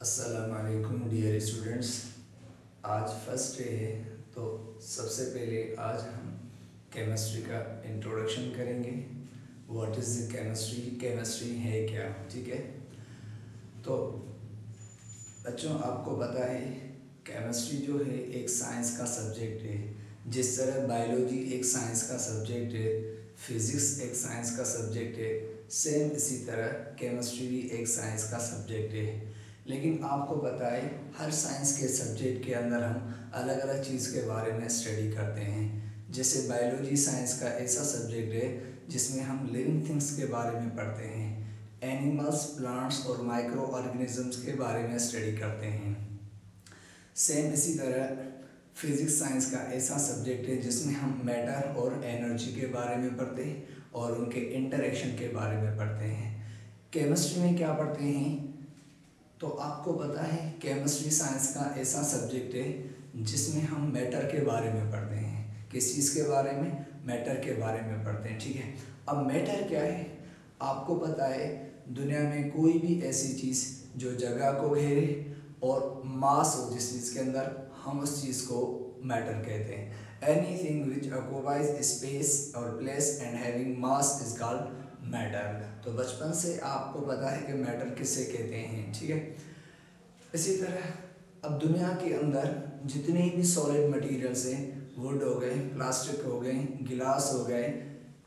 अस्सलामुअलैकुम dear students. आज first day है, तो सबसे पहले आज हम केमिस्ट्री का इंट्रोडक्शन करेंगे। What is the chemistry, chemistry है क्या, ठीक है। तो बच्चों, आपको पता है केमिस्ट्री जो है एक साइंस का सब्जेक्ट है। जिस तरह बायोलॉजी एक साइंस का सब्जेक्ट है, फिज़िक्स एक साइंस का सब्जेक्ट है, सेम इसी तरह केमिस्ट्री भी एक साइंस का सब्जेक्ट है। लेकिन आपको पता है हर साइंस के सब्जेक्ट के अंदर हम अलग अलग चीज़ के बारे में स्टडी करते हैं। जैसे बायोलॉजी साइंस का ऐसा सब्जेक्ट है जिसमें हम लिविंग थिंग्स के बारे में पढ़ते हैं, एनिमल्स, प्लांट्स और माइक्रो ऑर्गेनिजम्स के बारे में स्टडी करते हैं। सेम इसी तरह फिज़िक्स साइंस का ऐसा सब्जेक्ट है जिसमें हम मैटर और एनर्जी के बारे में पढ़ते हैं और उनके इंटरेक्शन के बारे में पढ़ते हैं। केमिस्ट्री में क्या पढ़ते हैं, तो आपको पता है केमिस्ट्री साइंस का ऐसा सब्जेक्ट है जिसमें हम मैटर के बारे में पढ़ते हैं। किस चीज़ के बारे में? मैटर के बारे में पढ़ते हैं, ठीक है। अब मैटर क्या है, आपको पता है दुनिया में कोई भी ऐसी चीज़ जो जगह को घेरे और मास हो जिस चीज़ के अंदर, हम उस चीज़ को मैटर कहते हैं। एनीथिंग विच ऑक्युपाइज स्पेस और place and having mass is called matter. तो बचपन से आपको पता है कि मैटर किसे कहते हैं, ठीक है। इसी तरह अब दुनिया के अंदर जितने भी सॉलिड मटेरियल्स हैं, वुड हो गए, प्लास्टिक हो गए, गिलास हो गए,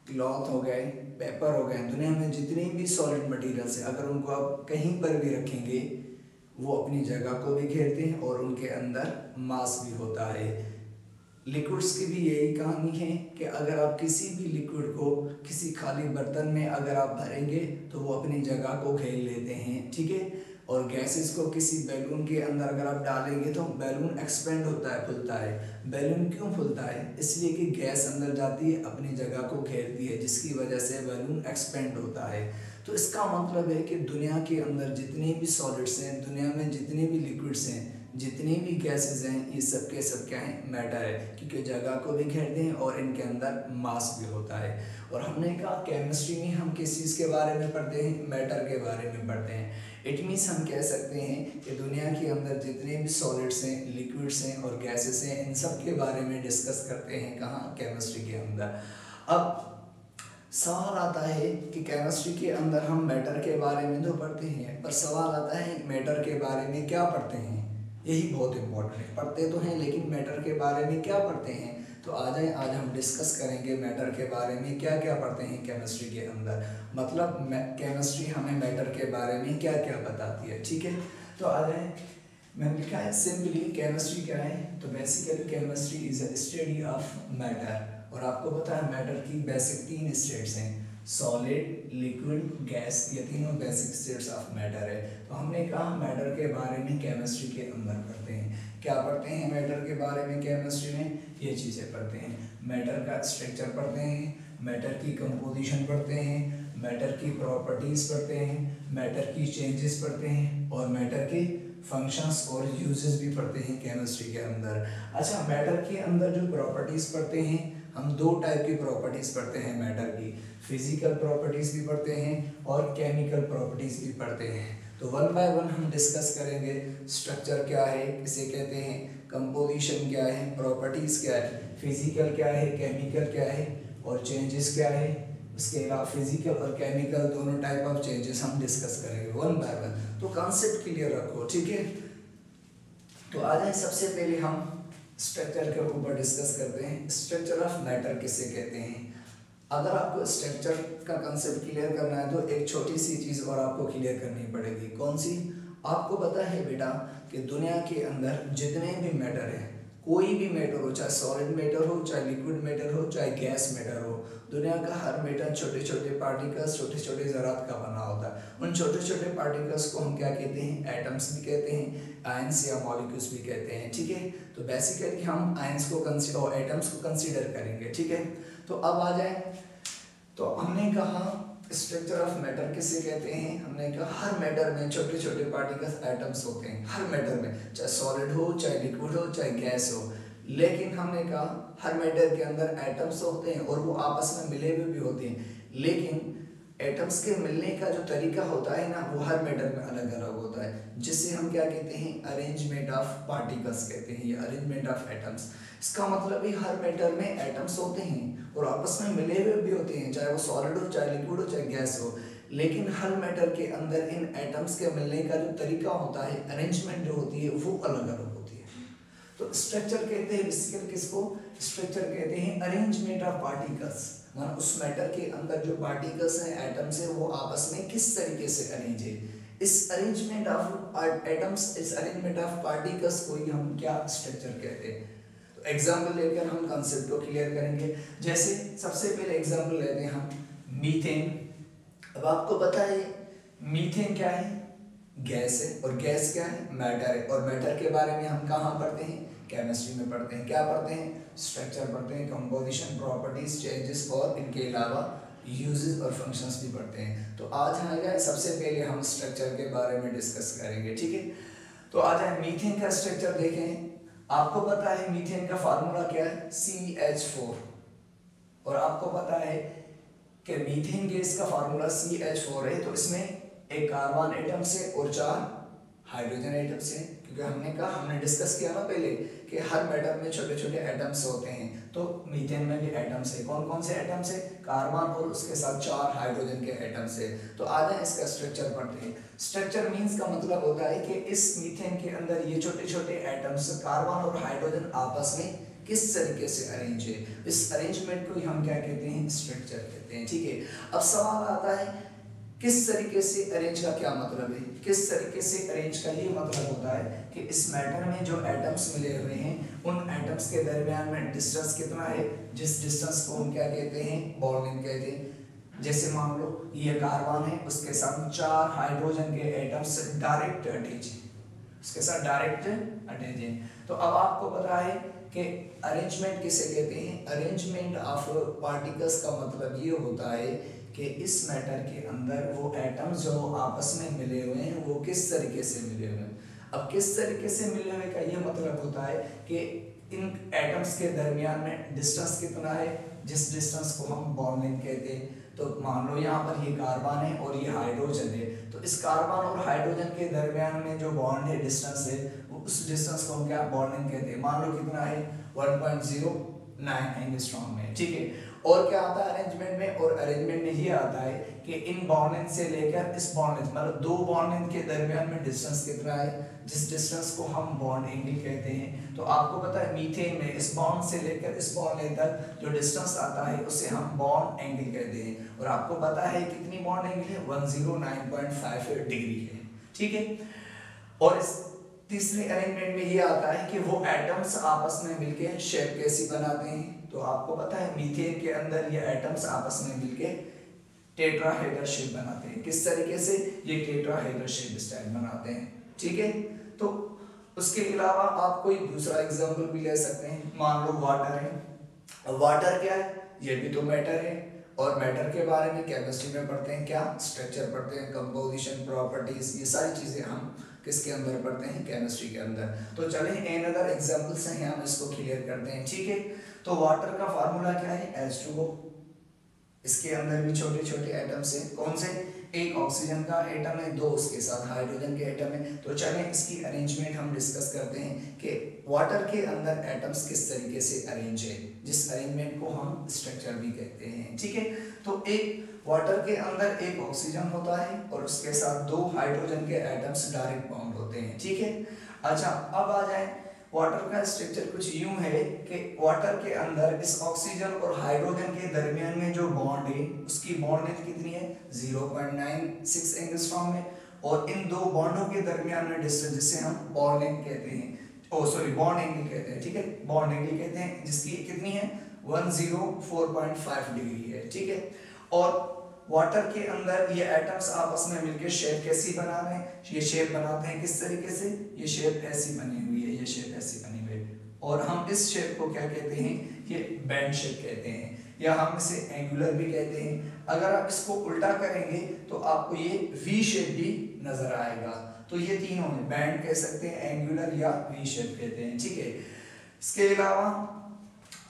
क्लॉथ हो गए, पेपर हो गए, दुनिया में जितने भी सॉलिड मटेरियल्स हैं, अगर उनको आप कहीं पर भी रखेंगे वो अपनी जगह को भी घेरते हैं और उनके अंदर मास भी होता है। लिक्विड्स की भी यही कहानी है कि अगर आप किसी भी लिक्विड को किसी खाली बर्तन में अगर आप भरेंगे तो वो अपनी जगह को घेर लेते हैं, ठीक है। और गैसेस को किसी बैलून के अंदर अगर आप डालेंगे तो बैलून एक्सपेंड होता है, फूलता है। बैलून क्यों फूलता है? इसलिए कि गैस अंदर जाती है, अपनी जगह को घेरती है, जिसकी वजह से बैलून एक्सपेंड होता है। तो इसका मतलब है कि दुनिया के अंदर जितने भी सॉलिड्स हैं, दुनिया में जितने भी लिक्विड्स हैं, जितनी भी गैसेस हैं, ये सब के सब क्या हैं? मैटर है, क्योंकि जगह को भी घेरते हैं और इनके अंदर मास भी होता है। और हमने कहा केमिस्ट्री में हम किस चीज़ के बारे में पढ़ते हैं? मैटर के बारे में पढ़ते हैं। इट मीन्स हम कह सकते हैं कि दुनिया के अंदर जितने भी सॉलिड्स हैं, लिक्विड्स हैं और गैसेस हैं, इन सब के बारे में डिस्कस करते हैं। कहाँ? केमिस्ट्री के अंदर। अब सवाल आता है कि केमिस्ट्री के अंदर हम मैटर के बारे में तो पढ़ते हैं, पर सवाल आता है मैटर के बारे में क्या पढ़ते हैं? यही बहुत इम्पोर्टेंट है। पढ़ते तो हैं लेकिन मैटर के बारे में क्या पढ़ते हैं? तो आ जाए, आज हम डिस्कस करेंगे मैटर के बारे में क्या क्या पढ़ते हैं केमिस्ट्री के अंदर। मतलब केमिस्ट्री हमें मैटर के बारे में क्या क्या बताती है, ठीक है। तो आ जाए, मैंने लिखा है सिंपली केमिस्ट्री क्या है, तो basically chemistry is a study of matter. और आपको पता है मैटर की बेसिक 3 स्टेट्स हैं, सॉलिड, लिक्विड, गैस। ये तीनों बेसिक स्टेट्स ऑफ मैटर है। तो हमने कहा मैटर के बारे में केमिस्ट्री के अंदर पढ़ते हैं। क्या पढ़ते हैं मैटर के बारे में केमिस्ट्री में? ये चीज़ें पढ़ते हैं। मैटर का स्ट्रक्चर पढ़ते हैं, मैटर की कंपोजिशन पढ़ते हैं, मैटर की प्रॉपर्टीज़ पढ़ते हैं, मैटर की चेंजेस पढ़ते हैं और मैटर के फंक्शंस और यूजेस भी पढ़ते हैं केमिस्ट्री के अंदर। अच्छा, मैटर के अंदर जो प्रॉपर्टीज़ पढ़ते हैं, हम 2 टाइप की प्रॉपर्टीज़ पढ़ते हैं मैटर की। फिजिकल प्रॉपर्टीज़ भी पढ़ते हैं और केमिकल प्रॉपर्टीज़ भी पढ़ते हैं। तो 1 बाय 1 हम डिस्कस करेंगे। स्ट्रक्चर क्या है, किसे कहते हैं, कंपोजिशन क्या है, प्रॉपर्टीज़ क्या है, फिजिकल क्या है, केमिकल क्या है और चेंजेस क्या है। उसके अलावा फिजिकल और केमिकल दोनों टाइप ऑफ चेंजेस हम डिस्कस करेंगे 1 बाय 1। तो कॉन्सेप्ट क्लियर रखो, ठीक है। तो आ जाए, सबसे पहले हम स्ट्रक्चर के ऊपर डिस्कस करते हैं। स्ट्रक्चर ऑफ मैटर किसे कहते हैं? अगर आपको स्ट्रक्चर का कंसेप्ट क्लियर करना है तो एक छोटी सी चीज़ और आपको क्लियर करनी पड़ेगी। कौन सी? आपको पता है बेटा कि दुनिया के अंदर जितने भी मैटर है, कोई भी मैटर हो, चाहे सॉलिड मैटर हो, चाहे लिक्विड मैटर हो, चाहे गैस मैटर हो, दुनिया का हर मैटर छोटे छोटे पार्टिकल्स, छोटे छोटे ज़रात का बना होता है। उन छोटे छोटे पार्टिकल्स को हम क्या कहते हैं? एटम्स भी कहते हैं, आयंस या मॉलिक्यूल्स भी कहते हैं, ठीक है। तो बेसिकली हम आयंस को कंसीडर और एटम्स को कंसीडर करेंगे, ठीक है। तो अब आ जाए, तो हमने कहा स्ट्रक्चर ऑफ मैटर किसे कहते हैं? हमने कहा हर मैटर में छोटे छोटे पार्टिकल्स, एटम्स होते हैं हर मैटर में, चाहे सॉलिड हो, चाहे लिक्विड हो, चाहे गैस हो। लेकिन हमने कहा हर मैटर के अंदर एटम्स होते हैं और वो आपस में मिले हुए भी होते हैं। लेकिन एटम्स के मिलने का जो तरीका होता है ना वो हर मेटर में अलग अलग होता है, जिससे हम क्या कहते हैं, अरेंजमेंट ऑफ पार्टिकल्स कहते हैं, या अरेंजमेंट ऑफ एटम्स। इसका मतलब ही हर मेटर में एटम्स होते हैं और आपस में मिले हुए भी होते हैं, चाहे वो सॉलिड हो, चाहे लिक्विड हो, चाहे गैस हो, लेकिन हर मैटर के अंदर इन एटम्स के मिलने का जो तरीका होता है, अरेंजमेंट जो होती है, वो अलग अलग होती है। तो स्ट्रक्चर कहते हैं बेसिकली किसको, स्ट्रक्चर कहते हैं अरेंजमेंट ऑफ पार्टिकल्स, मतलब उस मैटर के अंदर जो पार्टिकल्स हैं, एटम्स हैं, वो आपस में किस तरीके से अरेंज है। इस अरेंजमेंट ऑफ एटम्स, इस अरेंजमेंट ऑफ पार्टिकल्स को ही हम क्या स्ट्रक्चर कहते हैं। तो एग्जांपल लेकर हम कंसेप्ट को क्लियर करेंगे। जैसे सबसे पहले एग्जांपल लेते हैं हम मीथेन। अब आपको पता है मीथेन क्या है, गैस है, और गैस क्या है, मैटर है, और मैटर के बारे में हम कहाँ पढ़ते हैं, केमिस्ट्री में पढ़ते हैं। क्या पढ़ते हैं, स्ट्रक्चर पढ़ते हैं, कंपोजिशन, प्रॉपर्टीज, चेंजेस, और इनके अलावा यूजेस और फंक्शंस भी पढ़ते हैं। तो आज आएगा, सबसे पहले हम स्ट्रक्चर के बारे में डिस्कस करेंगे, ठीक है। तो आज आए मीथेन का स्ट्रक्चर देखें। आपको पता है मीथेन का फार्मूला क्या है, CH4, और आपको पता है कि मीथेन गैस का फार्मूला CH4 है। तो इसमें एक कार्बन एटम से और 4 हाइड्रोजन एटम से, क्योंकि हमने डिस्कस किया ना पहले कि हर मैटर में छोटे छोटे एटम्स होते हैं, तो मीथेन में भी एटम्स है। कौन कौन से एटम्स है, कार्बन और उसके साथ 4 हाइड्रोजन के एटम्स है। तो आज हम इसका स्ट्रक्चर पढ़ते हैं। स्ट्रक्चर मींस का मतलब होता है कि इस मीथेन के अंदर ये छोटे छोटे एटम्स कार्बन और हाइड्रोजन आपस में किस तरीके से अरेंज है, इस अरेंजमेंट को हम क्या कहते हैं, स्ट्रक्चर कहते हैं, ठीक है। अब सवाल आता है किस तरीके से अरेंज का क्या मतलब है, किस तरीके से अरेंज का ये मतलब होता है कि इस मैटर में जो एटम्स मिले हुए हैं, उन एटम्स के दरमियान में डिस्टेंस कितना है, जिस डिस्टेंस को हम क्या कहते हैं, बॉन्डिंग कहते हैं। जैसे मान लो ये कार्बन है, उसके साथ 4 हाइड्रोजन के एटम्स डायरेक्ट अटैच हैं, उसके साथ डायरेक्ट अटैच हैं। तो अब आपको पता है कि अरेंजमेंट किसे कहते हैं, अरेंजमेंट ऑफ पार्टिकल्स का मतलब ये होता है कि इस मैटर के अंदर वो एटम्स जो आपस में मिले हुए हैं वो किस तरीके से मिले हुए हैं। अब किस तरीके से मिले हुए का ये मतलब होता है कि इन एटम्स के दरमियान में डिस्टेंस कितना है, जिस डिस्टेंस को हम बॉन्डिंग कहते हैं। तो मान लो यहाँ पर ये कार्बन है और ये हाइड्रोजन है, तो इस कार्बन और हाइड्रोजन के दरमियान में जो बॉन्ड है, डिस्टेंस है, वो उस डिस्टेंस को हम क्या बॉन्डिंग कहते हैं। मान लो कितना है, 1.09 एंगस्ट्रॉम में, ठीक है। और क्या आता है अरेंजमेंट में, और अरेंजमेंट में ये आता है कि इन बॉन्ड से लेकर इस बॉन्ड मतलब 2 बॉन्ड के दरमियान में डिस्टेंस कितना है, जिस डिस्टेंस को हम बॉन्ड एंगल कहते हैं। तो आपको पता है मीथेन में इस बॉन्ड से लेकर इस बॉन्ड तक जो डिस्टेंस आता है उसे हम बॉन्ड एंगल कहते हैं, और आपको पता है कितनी बॉन्ड एंगल है, 109.5 डिग्री है, ठीक है। और इस तीसरे अरेंजमेंट में ये आता है कि वो एटम्स आपस में मिलकर शेप कैसी बनाते हैं। तो आपको पता है मीथेन के अंदर ये एटम्स आपस में मिलके टेट्राहेड्रल शेप बनाते हैं। किस तरीके से, ये टेट्राहेड्रल शेप स्टाइल बनाते हैं, ठीक है। तो उसके अलावा आप कोई दूसरा एग्जांपल भी ले सकते हैं। मान लो वाटर है। वाटर क्या है, ये भी तो मैटर है, और मैटर के बारे में केमिस्ट्री में पढ़ते हैं, क्या स्ट्रक्चर पढ़ते हैं, कंपोजिशन, प्रॉपर्टीज, ये सारी चीजें हम किसके अंदर पढ़ते हैं, केमिस्ट्री के अंदर। तो चलें अनदर एग्जांपल्स हैं, हम इसको क्लियर करते हैं, ठीक है। तो वाटर का फार्मूला क्या है, H2O। इसके अंदर भी छोटे छोटे एटम्स हैं, कौन से, एक ऑक्सीजन का एटम है, 2 उसके साथ हाइड्रोजन के एटम है। तो चलें इसकी अरेंजमेंट हम डिस्कस करते हैं कि वाटर के अंदर एटम्स किस तरीके से अरेंज है, जिस अरेंजमेंट को हम स्ट्रक्चर भी कहते हैं, ठीक है। तो एक वाटर के अंदर एक ऑक्सीजन होता है और उसके साथ 2 हाइड्रोजन के एटम्स डायरेक्ट बाउंड होते हैं, ठीक है। अच्छा, अब आ जाए वाटर का स्ट्रक्चर कुछ यूं है कि वाटर के अंदर इस ऑक्सीजन और हाइड्रोजन के दरमियान में जो बॉन्ड है उसकी बॉन्ड लेंथ कितनी है, 0.96 एंगस्ट्रॉम है, और इन 2 बॉन्डों के दरमियान में डिस्टेंस जिसे हम बॉन्ड लेंथ कहते हैं, बॉन्ड एंगल कहते हैं, ठीक है, बॉन्ड एंगल कहते हैं, जिसकी कितनी है, 104.5 डिग्री है, ठीक है। और वाटर के अंदर ये एटम्स आपस में मिलकर शेप कैसी बना रहे हैं, ये शेप बनाते हैं किस तरीके से, ये शेप ऐसी बनी हुई है, ये शेप ऐसी बनी हुई है, और हम इस शेप को क्या कहते हैं, ये बैंड शेप कहते हैं, या हम इसे एंगुलर भी कहते हैं। अगर आप इसको उल्टा करेंगे तो आपको ये वी शेप भी नजर आएगा। तो ये तीनों है, बैंड कह सकते हैं, एंगुलर या वी शेप कहते हैं, ठीक है। इसके अलावा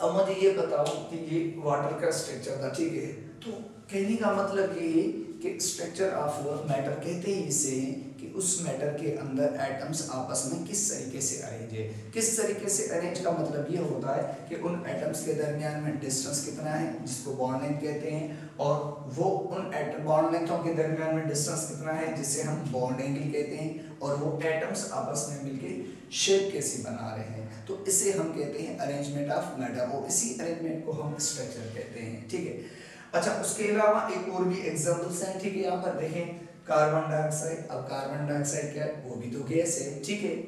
अब मुझे ये बताओ कि ये वाटर का स्ट्रक्चर था, ठीक है। तो कहने का मतलब ये है कि स्ट्रक्चर ऑफ मैटर कहते ही इसे हैं कि उस मैटर के अंदर एटम्स आपस में किस तरीके से अरेंज है। किस तरीके से अरेंज का मतलब ये होता है कि उन एटम्स के दरमियान में डिस्टेंस कितना है, जिसको बॉन्ड लेंथ कहते हैं, और वो उन एटम बॉन्ड लेंथों के दरमियान में डिस्टेंस कितना है जिसे हम बॉन्ड एंगल कहते हैं, और वो एटम्स आपस में मिलके शेप कैसी बना रहे हैं, तो इसे हम कहते हैं अरेंजमेंट ऑफ मैटर, और इसी अरेंजमेंट को हम स्ट्रक्चर कहते हैं। ठीक है, अच्छा उसके अलावा एक और भी एग्जांपल्स हैं। ठीक है, यहाँ पर देखें कार्बन डाइऑक्साइड। अब कार्बन डाइऑक्साइड क्या है, वो भी तो गैस है। ठीक है,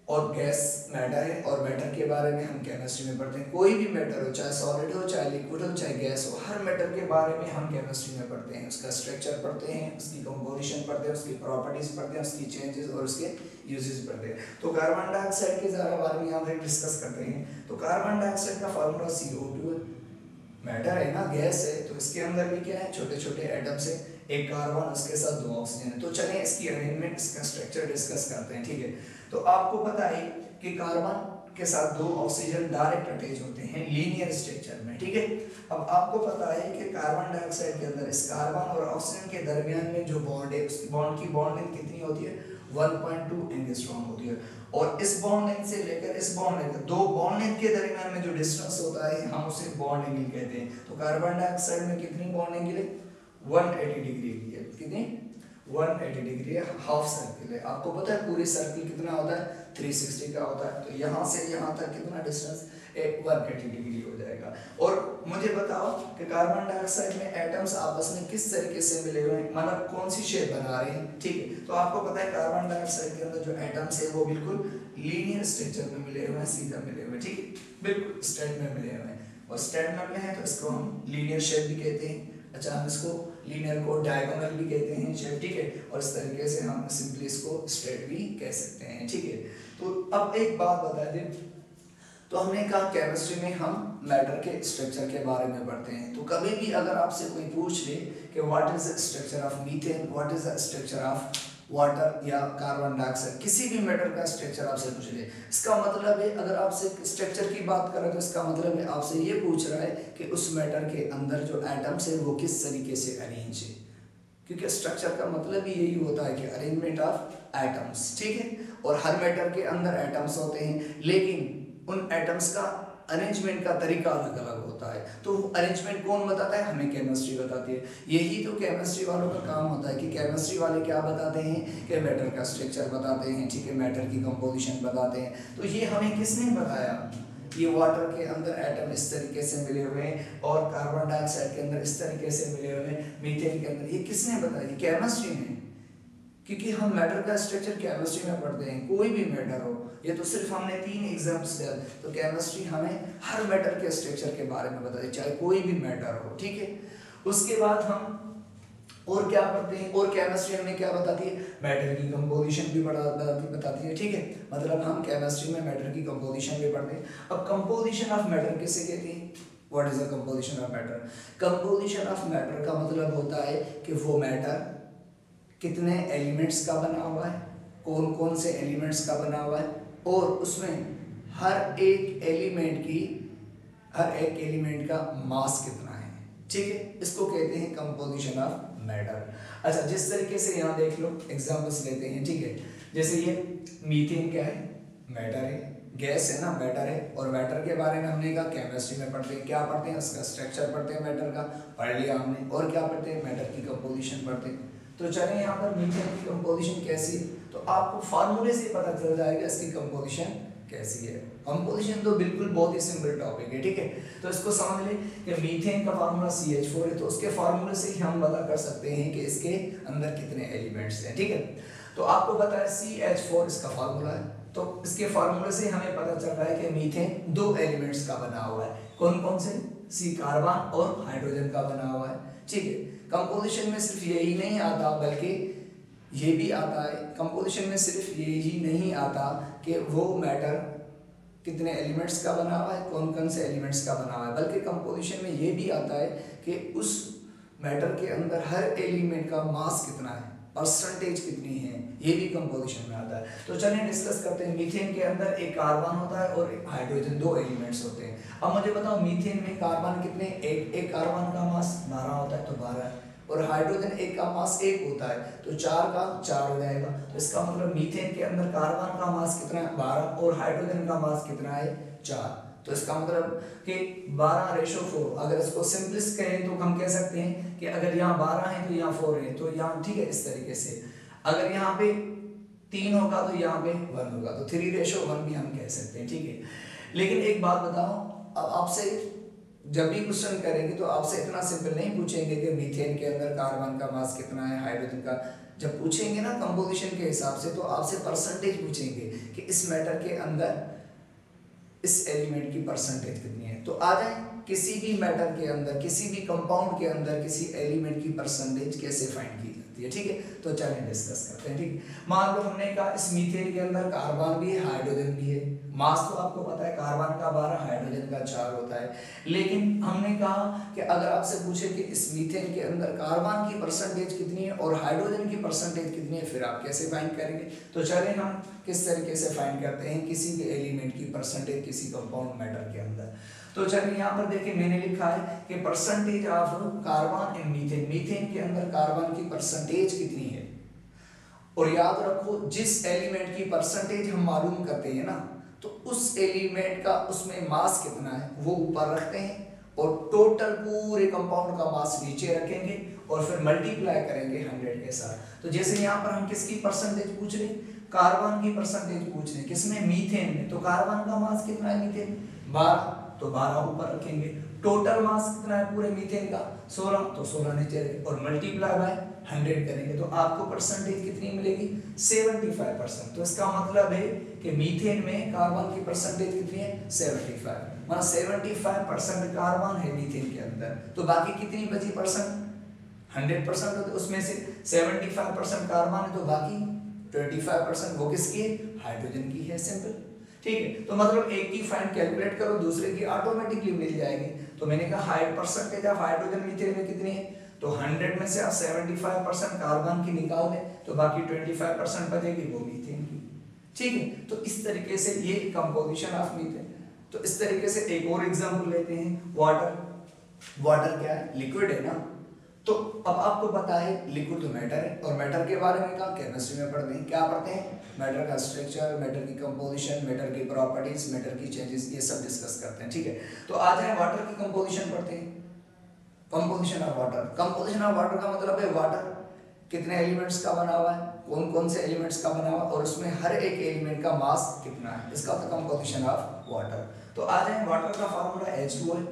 और गैस मैटर है, और मैटर के बारे में हम केमिस्ट्री में पढ़ते हैं। कोई भी मैटर हो, चाहे सॉलिड हो, चाहे लिक्विड हो, चाहे गैस हो, हर मैटर के बारे में हम केमिस्ट्री में पढ़ते हैं। उसका स्ट्रक्चर पढ़ते हैं, उसकी कंपोजिशन पढ़ते हैं, उसकी प्रॉपर्टीज पढ़ते हैं, उसकी चेंजेस और उसके यूजेस पढ़ते हैं। तो कार्बन डाइऑक्साइड के ज़रा बारे में यहाँ डिस्कस करते हैं। तो कार्बन डाइऑक्साइड का फार्मूला CO2 है। मैटर है ना, गैस है, तो इसके अंदर भी क्या है, छोटे छोटे एटम्स है, एक कार्बन, उसके साथ 2 ऑक्सीजन है। तो चलें इसकी अरेंजमेंट, इसका स्ट्रक्चर डिस्कस करते हैं। ठीक है, तो आपको पता है कि कार्बन के साथ 2 ऑक्सीजन डायरेक्ट अटैच होते हैं लीनियर स्ट्रक्चर में। ठीक है, अब आपको पता है कि कार्बन डाइऑक्साइड के अंदर इस कार्बन और ऑक्सीजन के दरमियान में जो बॉन्ड है, उस बॉन्ड की बॉन्ड लेंथ कितनी होती है, 1.2 एंगस्ट्रॉम होती है। और इस बॉन्ड लेंथ से लेकर इस बॉन्ड लेंथ, 2 बॉन्ड लेंथ के दरमियान में जो डिस्टेंस होता है हम उसे बॉन्ड एंगल कहते हैं। तो कार्बन डाइऑक्साइड में कितनी बॉन्ड एंगल है, 180 डिग्री की है। कितनी, 180 डिग्री है, हाफ सर्किल है। आपको पता है पूरी सर्किल कितना होता है, 360 का होता है। तो यहाँ से यहाँ तक कितना डिस्टेंस, 180 डिग्री हो जाएगा। और मुझे बताओ कि कार्बन डाइऑक्साइड में एटम्स आपस में किस तरीके से मिले हुए हैं, मतलब कौन सी शेप बना रहे हैं। ठीक है, तो आपको पता है कार्बन डाइऑक्साइड के अंदर जो एटम्स है वो बिल्कुल लीनियर स्ट्रक्चर में मिले हुए हैं, सीधा मिले हुए हैं। ठीक है, बिल्कुल स्ट्रेट में मिले हुए हैं, और स्ट्रेट में मिले हैं तो इसको हम लीनियर शेप भी कहते हैं। अच्छा, हम इसको लीनियर को डायगोनल भी कहते हैं शेप। ठीक है, और इस तरीके से हम सिंपली इसको स्ट्रेट भी कह सकते हैं। ठीक है, तो अब एक बात बता दें, तो हमने कहा केमिस्ट्री में हम मैटर के स्ट्रक्चर के बारे में पढ़ते हैं। तो कभी भी अगर आपसे कोई पूछ ले कि what is the structure of methane, what is the structure of water या कार्बन डाइऑक्साइड, किसी भी मैटर का स्ट्रक्चर आपसे पूछ ले, इसका मतलब है, अगर आपसे स्ट्रक्चर की बात करें तो इसका मतलब है आपसे ये पूछ रहा है कि उस मैटर के अंदर जो एटम्स है वो किस तरीके से अरेंज है, क्योंकि स्ट्रक्चर का मतलब ही यही होता है कि अरेंजमेंट ऑफ एटम्स। ठीक है, और हर मैटर के अंदर एटम्स होते हैं, लेकिन उन एटम्स का अरेंजमेंट का तरीका अलग अलग होता है। तो अरेंजमेंट कौन बताता है, हमें केमिस्ट्री बताती है। यही तो केमिस्ट्री वालों का काम होता है कि केमिस्ट्री वाले क्या बताते हैं कि मैटर का स्ट्रक्चर बताते हैं। ठीक है, मैटर की कंपोजिशन बताते हैं। तो ये हमें किसने बताया, ये वाटर के अंदर एटम इस तरीके से मिले हुए हैं, और कार्बन डाइऑक्साइड के अंदर इस तरीके से मिले हुए हैं, मीथेन के अंदर, ये किसने बताया, केमिस्ट्री ने। क्योंकि हम मैटर का स्ट्रक्चर केमिस्ट्री में पढ़ते हैं, कोई भी मैटर हो। ये तो सिर्फ हमने 3 एग्जाम्पल्स दिया, तो केमिस्ट्री हमें हर मैटर के स्ट्रक्चर के बारे में बताती है, चाहे कोई भी मैटर हो। ठीक है, उसके बाद हम और क्या पढ़ते हैं, और केमिस्ट्री हमें क्या बताती है, मैटर की कंपोजिशन भी बताती है। ठीक है, मतलब हम केमिस्ट्री में मैटर की कंपोजिशन भी पढ़ते हैं। अब कंपोजिशन ऑफ मैटर किसे कहते हैं, what is the composition of matter. Composition of matter का मतलब होता है कि वो मैटर कितने एलिमेंट्स का बना हुआ है, कौन कौन से एलिमेंट्स का बना हुआ है, और उसमें हर एक एलिमेंट का मास कितना है। ठीक है, इसको कहते हैं कंपोजिशन ऑफ मैटर। अच्छा, जिस तरीके से यहाँ देख लो, एग्जांपल्स लेते हैं। ठीक है, जैसे ये मीथेन क्या है, मैटर है, गैस है ना, मैटर है। और मैटर के बारे में हमने कहा केमिस्ट्री में पढ़ते हैं, क्या पढ़ते हैं, उसका स्ट्रक्चर पढ़ते हैं, मैटर का पढ़ लिया हमने। और क्या पढ़ते हैं, मैटर की कंपोजिशन पढ़ते हैं। तो चलें यहाँ पर मीथेन की कंपोजिशन कैसी है, तो आपको फार्मूले से पता चल जाएगा इसकी कंपोजिशन कैसी है। कंपोजिशन तो बिल्कुल बहुत ही सिंपल टॉपिक है। ठीक है, तो इसको समझ लें कि मीथेन का फार्मूला CH4 है, तो उसके फार्मूले से ही हम पता कर सकते हैं कि इसके अंदर कितने एलिमेंट्स हैं। ठीक है, तो आपको पता है CH4 इसका फार्मूला है, तो इसके फार्मूले से हमें पता चल रहा है कि मीथेन 2 एलिमेंट्स का बना हुआ है। कौन कौन से, C कार्बन और हाइड्रोजन का बना हुआ है। ठीक है, कंपोजिशन में सिर्फ यही नहीं आता बल्कि ये भी आता है, कंपोजिशन में सिर्फ यही नहीं आता कि वो मैटर कितने एलिमेंट्स का बना हुआ है, कौन कौन से एलिमेंट्स का बना हुआ है, बल्कि कंपोजिशन में ये भी आता है कि उस मैटर के अंदर हर एलिमेंट का मास कितना है, परसेंटेज कितनी है, ये भी कंपोजिशन में आता है। तो चलिए डिस्कस करते हैं। मीथेन के अंदर एक कार्बन होता है और एक हाइड्रोजन, दो एलिमेंट्स होते हैं। अब मुझे बताओ मीथेन में कार्बन कितने, एक कार्बन का मास 12 होता है, तो 12, और हाइड्रोजन एक का मास 1 होता है, तो 4 का 4 हो जाएगा। तो इसका मतलब मीथेन के अंदर कार्बन का मास कितना है, 12, और हाइड्रोजन का मास कितना है, 4। तो इसका मतलब कि 12:4। अगर इसको सिंपलिस्ट करें तो हम कह सकते हैं कि अगर यहाँ 12 है तो यहाँ 4 है, तो यहाँ ठीक है इस तरीके से। अगर यहाँ पे 3 होगा तो यहाँ पे 1 होगा, तो 3:1 भी हम कह सकते हैं, ठीक है। लेकिन एक बात बताओ, अब आपसे जब भी क्वेश्चन करेंगे तो आपसे इतना सिंपल नहीं पूछेंगे कि मीथेन के अंदर कार्बन का मास कितना है, हाइड्रोजन का। जब पूछेंगे ना कंपोजिशन के हिसाब से, तो आपसे परसेंटेज पूछेंगे कि इस मैटर के अंदर इस एलिमेंट की परसेंटेज कितनी है। तो आ जाए, किसी भी मैटर के अंदर, किसी भी कंपाउंड के अंदर किसी एलिमेंट की परसेंटेज कैसे फाइंड की जाती है, ठीक है। तो चलिए डिस्कस करते हैं, ठीक है। मान लो हमने कहा इस मीथेन के अंदर कार्बन भी है, हाइड्रोजन भी है। मास तो आपको पता है कार्बन का 12, हाइड्रोजन का 4 होता है। लेकिन हमने कहा कि अगर आपसे पूछे कि इस मीथेन के अंदर कार्बन की परसेंटेज कितनी है और हाइड्रोजन की परसेंटेज कितनी है, फिर आप कैसे फाइंड करेंगे। तो चलिए हम किस तरीके से फाइंड करते हैं किसी भी एलिमेंट की परसेंटेज किसी कंपाउंड मैटर के अंदर। तो चलिए यहाँ पर देखिए मैंने लिखा है कि percentage of carbon in methane, methane के अंदर कार्बन की परसेंटेज कितनी है। और याद रखो, जिस एलिमेंट की परसेंटेज हम मालूम करते हैं ना, तो उस एलिमेंट का उसमें मास कितना है वो ऊपर रखते हैं, और टोटल पूरे कंपाउंड का मास नीचे रखेंगे, और फिर मल्टीप्लाई करेंगे 100 के साथ। तो जैसे यहाँ पर हम किसकी परसेंटेज पूछ रहे, कार्बन की परसेंटेज पूछ रहे, किसमें, मीथेन में। तो कार्बन का मास कितना है मीथेन, 12, तो 12 ऊपर रखेंगे। टोटल मास कितना है पूरे मीथेन का, 16, तो 16 नीचे रखेंगे, और मल्टीप्लाई बाय 100 करेंगे, तो आपको परसेंटेज कितनी मिलेगी, 75%। तो इसका मतलब है कि मीथेन में कार्बन की परसेंटेज कितनी है, 75, मतलब 75% कार्बन है मीथेन के अंदर। तो बाकी कितनी बची परसेंट, 100%, तो उसमें से 75% कार्बन है, तो बाकी 25% वो किसकी है, हाइड्रोजन की है, सिंपल, ठीक है। तो मतलब एक की फाइंड कैलकुलेट करो, दूसरे की ऑटोमेटिकली मिल जाएगी। तो मैंने कहा परसेंटेज ऑफ हाइड्रोजन मीथेन में कितनी है, तो 100 में से आप 75% कार्बन की निकाल दें, तो बाकी 25% बचेगी वो मीथेन की, ठीक है। तो इस तरीके से ये कंपोजिशन ऑफ मीथेन। तो इस तरीके से एक और एग्जांपल लेते हैं, वाटर। वाटर क्या है, लिक्विड है ना। तो अब आपको पता है लिक्विड तो मैटर है, और मैटर के बारे में कहा केमिस्ट्री में पढ़ते हैं, क्या पढ़ते हैं, मैटर का स्ट्रक्चर, मैटर की कंपोजिशन, मैटर की प्रॉपर्टीज, मैटर की चेंजेस, ये सब डिस्कस करते हैं, ठीक है। तो आ जाए वाटर की कंपोजिशन पढ़ते हैं। Composition of water, composition of water का मतलब है वाटर कितने एलिमेंट्स का बना हुआ है, कौन कौन से एलिमेंट्स का बना हुआ है, और उसमें हर एक एलिमेंट का मास कितना है, इसका होता है कंपोजिशन ऑफ वाटर। तो आ जाए, वाटर का फार्मूला H2O है।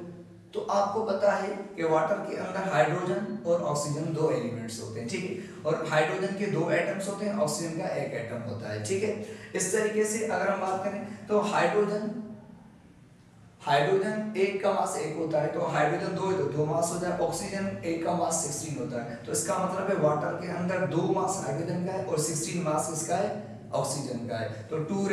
तो आपको पता है कि वाटर के अंदर हाइड्रोजन और ऑक्सीजन दो एलिमेंट्स होते हैं, ठीक है। और हाइड्रोजन के 2 एटम्स होते हैं, ऑक्सीजन का 1 एटम होता है, ठीक है। इस तरीके से अगर हम बात करें तो हाइड्रोजन 1 का मास 1 होता है, तो हाइड्रोजन 2 है तो 2 मास हो जाए। ऑक्सीजन 1 का मास 16 होता है, तो इसका मतलब है वाटर के अंदर 2 मास हाइड्रोजन का है और 16 मास इसका है, ऑक्सीजन का है। तो 2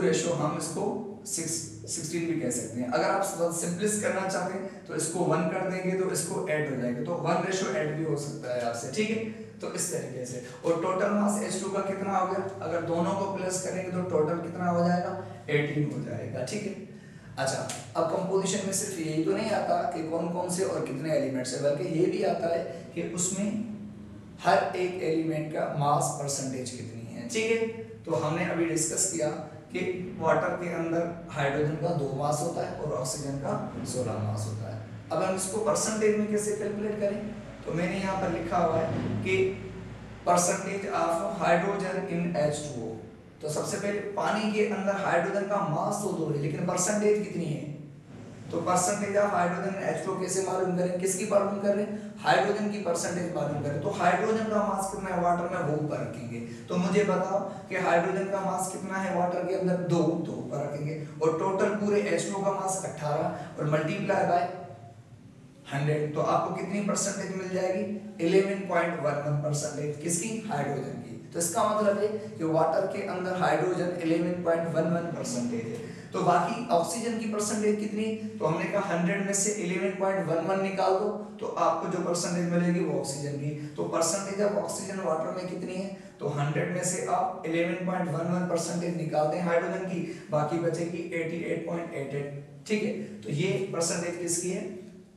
रेशो हम इसको 16 भी कह सकते हैं। अगर आप सिंपलिस्ट करना चाहते हैं तो इसको 1 कर देंगे तो इसको ऐड हो जाएगा, तो 1:8 भी हो सकता है आपसे, ठीक है। तो इस तरीके से, और टोटल मास H2 का कितना हो गया, अगर दोनों को प्लस करेंगे तो टोटल कितना हो जाएगा, 18 हो जाएगा, ठीक है। अच्छा, अब कंपोजिशन में सिर्फ यही तो नहीं आता कि कौन कौन से और कितने एलिमेंट्स है, बल्कि ये भी आता है कि उसमें हर एक एलिमेंट का मास परसेंटेज कितनी है, ठीक है। तो हमने अभी डिस्कस किया कि वाटर के अंदर हाइड्रोजन का 2 मास होता है और ऑक्सीजन का 16 मास होता है। अब हम इसको परसेंटेज में कैसे कैलकुलेट करें, तो मैंने यहाँ पर लिखा हुआ है कि percentage of hydrogen in H2O। तो सबसे पहले पानी के अंदर हाइड्रोजन का मास तो 2 है, लेकिन परसेंटेज कितनी है, तो percentage of hydrogen in H2O कैसे मालूम करें, किसकी मालूम कर रहे हैं, हाइड्रोजन की परसेंटेज मालूम करें। तो हाइड्रोजन का मास कितना है वाटर में, वो ऊपर रखेंगे। तो मुझे बताओ कि हाइड्रोजन का मास कितना है वाटर के अंदर, 2, तो ऊपर रखेंगे। और टोटल पूरे H2O का मास 18 और मल्टीप्लाई बाय 100, तो आपको कितनी परसेंटेज मिल जाएगी, 11.11% किसकी, हाइड्रोजन की। तो इसका मतलब है कि वाटर के अंदर हाइड्रोजन 11.11% है। तो बाकी ऑक्सीजन की परसेंटेज कितनी, तो हमने कहा 100 में से 11.11 निकाल दो तो आपको जो परसेंटेज मिलेगी वो ऑक्सीजन की। तो परसेंटेज ऑफ ऑक्सीजन वाटर में कितनी है, तो 100 में से आप 11.11 परसेंटेज निकालते हैं हाइड्रोजन की, बाकी बचेगी 88.88। ठीक है, तो ये परसेंटेज किसकी है,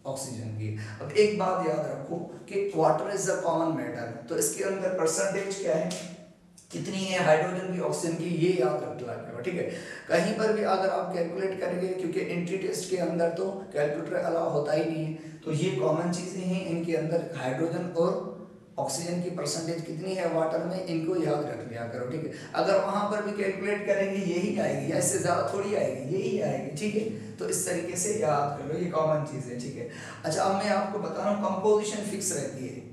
ऑक्सीजन की। अब एक बात याद रखो कि water is a common matter, तो इसके अंदर परसेंटेज क्या है, कितनी है हाइड्रोजन की, ऑक्सीजन की, ये याद रखना। ठीक है, कहीं पर भी अगर आप कैलकुलेट करेंगे, क्योंकि एंट्री टेस्ट के अंदर तो कैलकुलेटर अलाउ होता ही नहीं है, तो ये कॉमन चीजें हैं, इनके अंदर हाइड्रोजन और ऑक्सीजन की परसेंटेज कितनी है वाटर में, इनको याद रख लिया करो। ठीक है, अगर वहां पर भी कैलकुलेट करेंगे यही आएगी, या इससे ज्यादा थोड़ी आएगी, यही आएगी। ठीक है, तो इस तरीके से याद कर लो, ये कॉमन चीज है। ठीक है, अच्छा अब मैं आपको बता रहा हूँ कंपोजिशन फिक्स रहती है,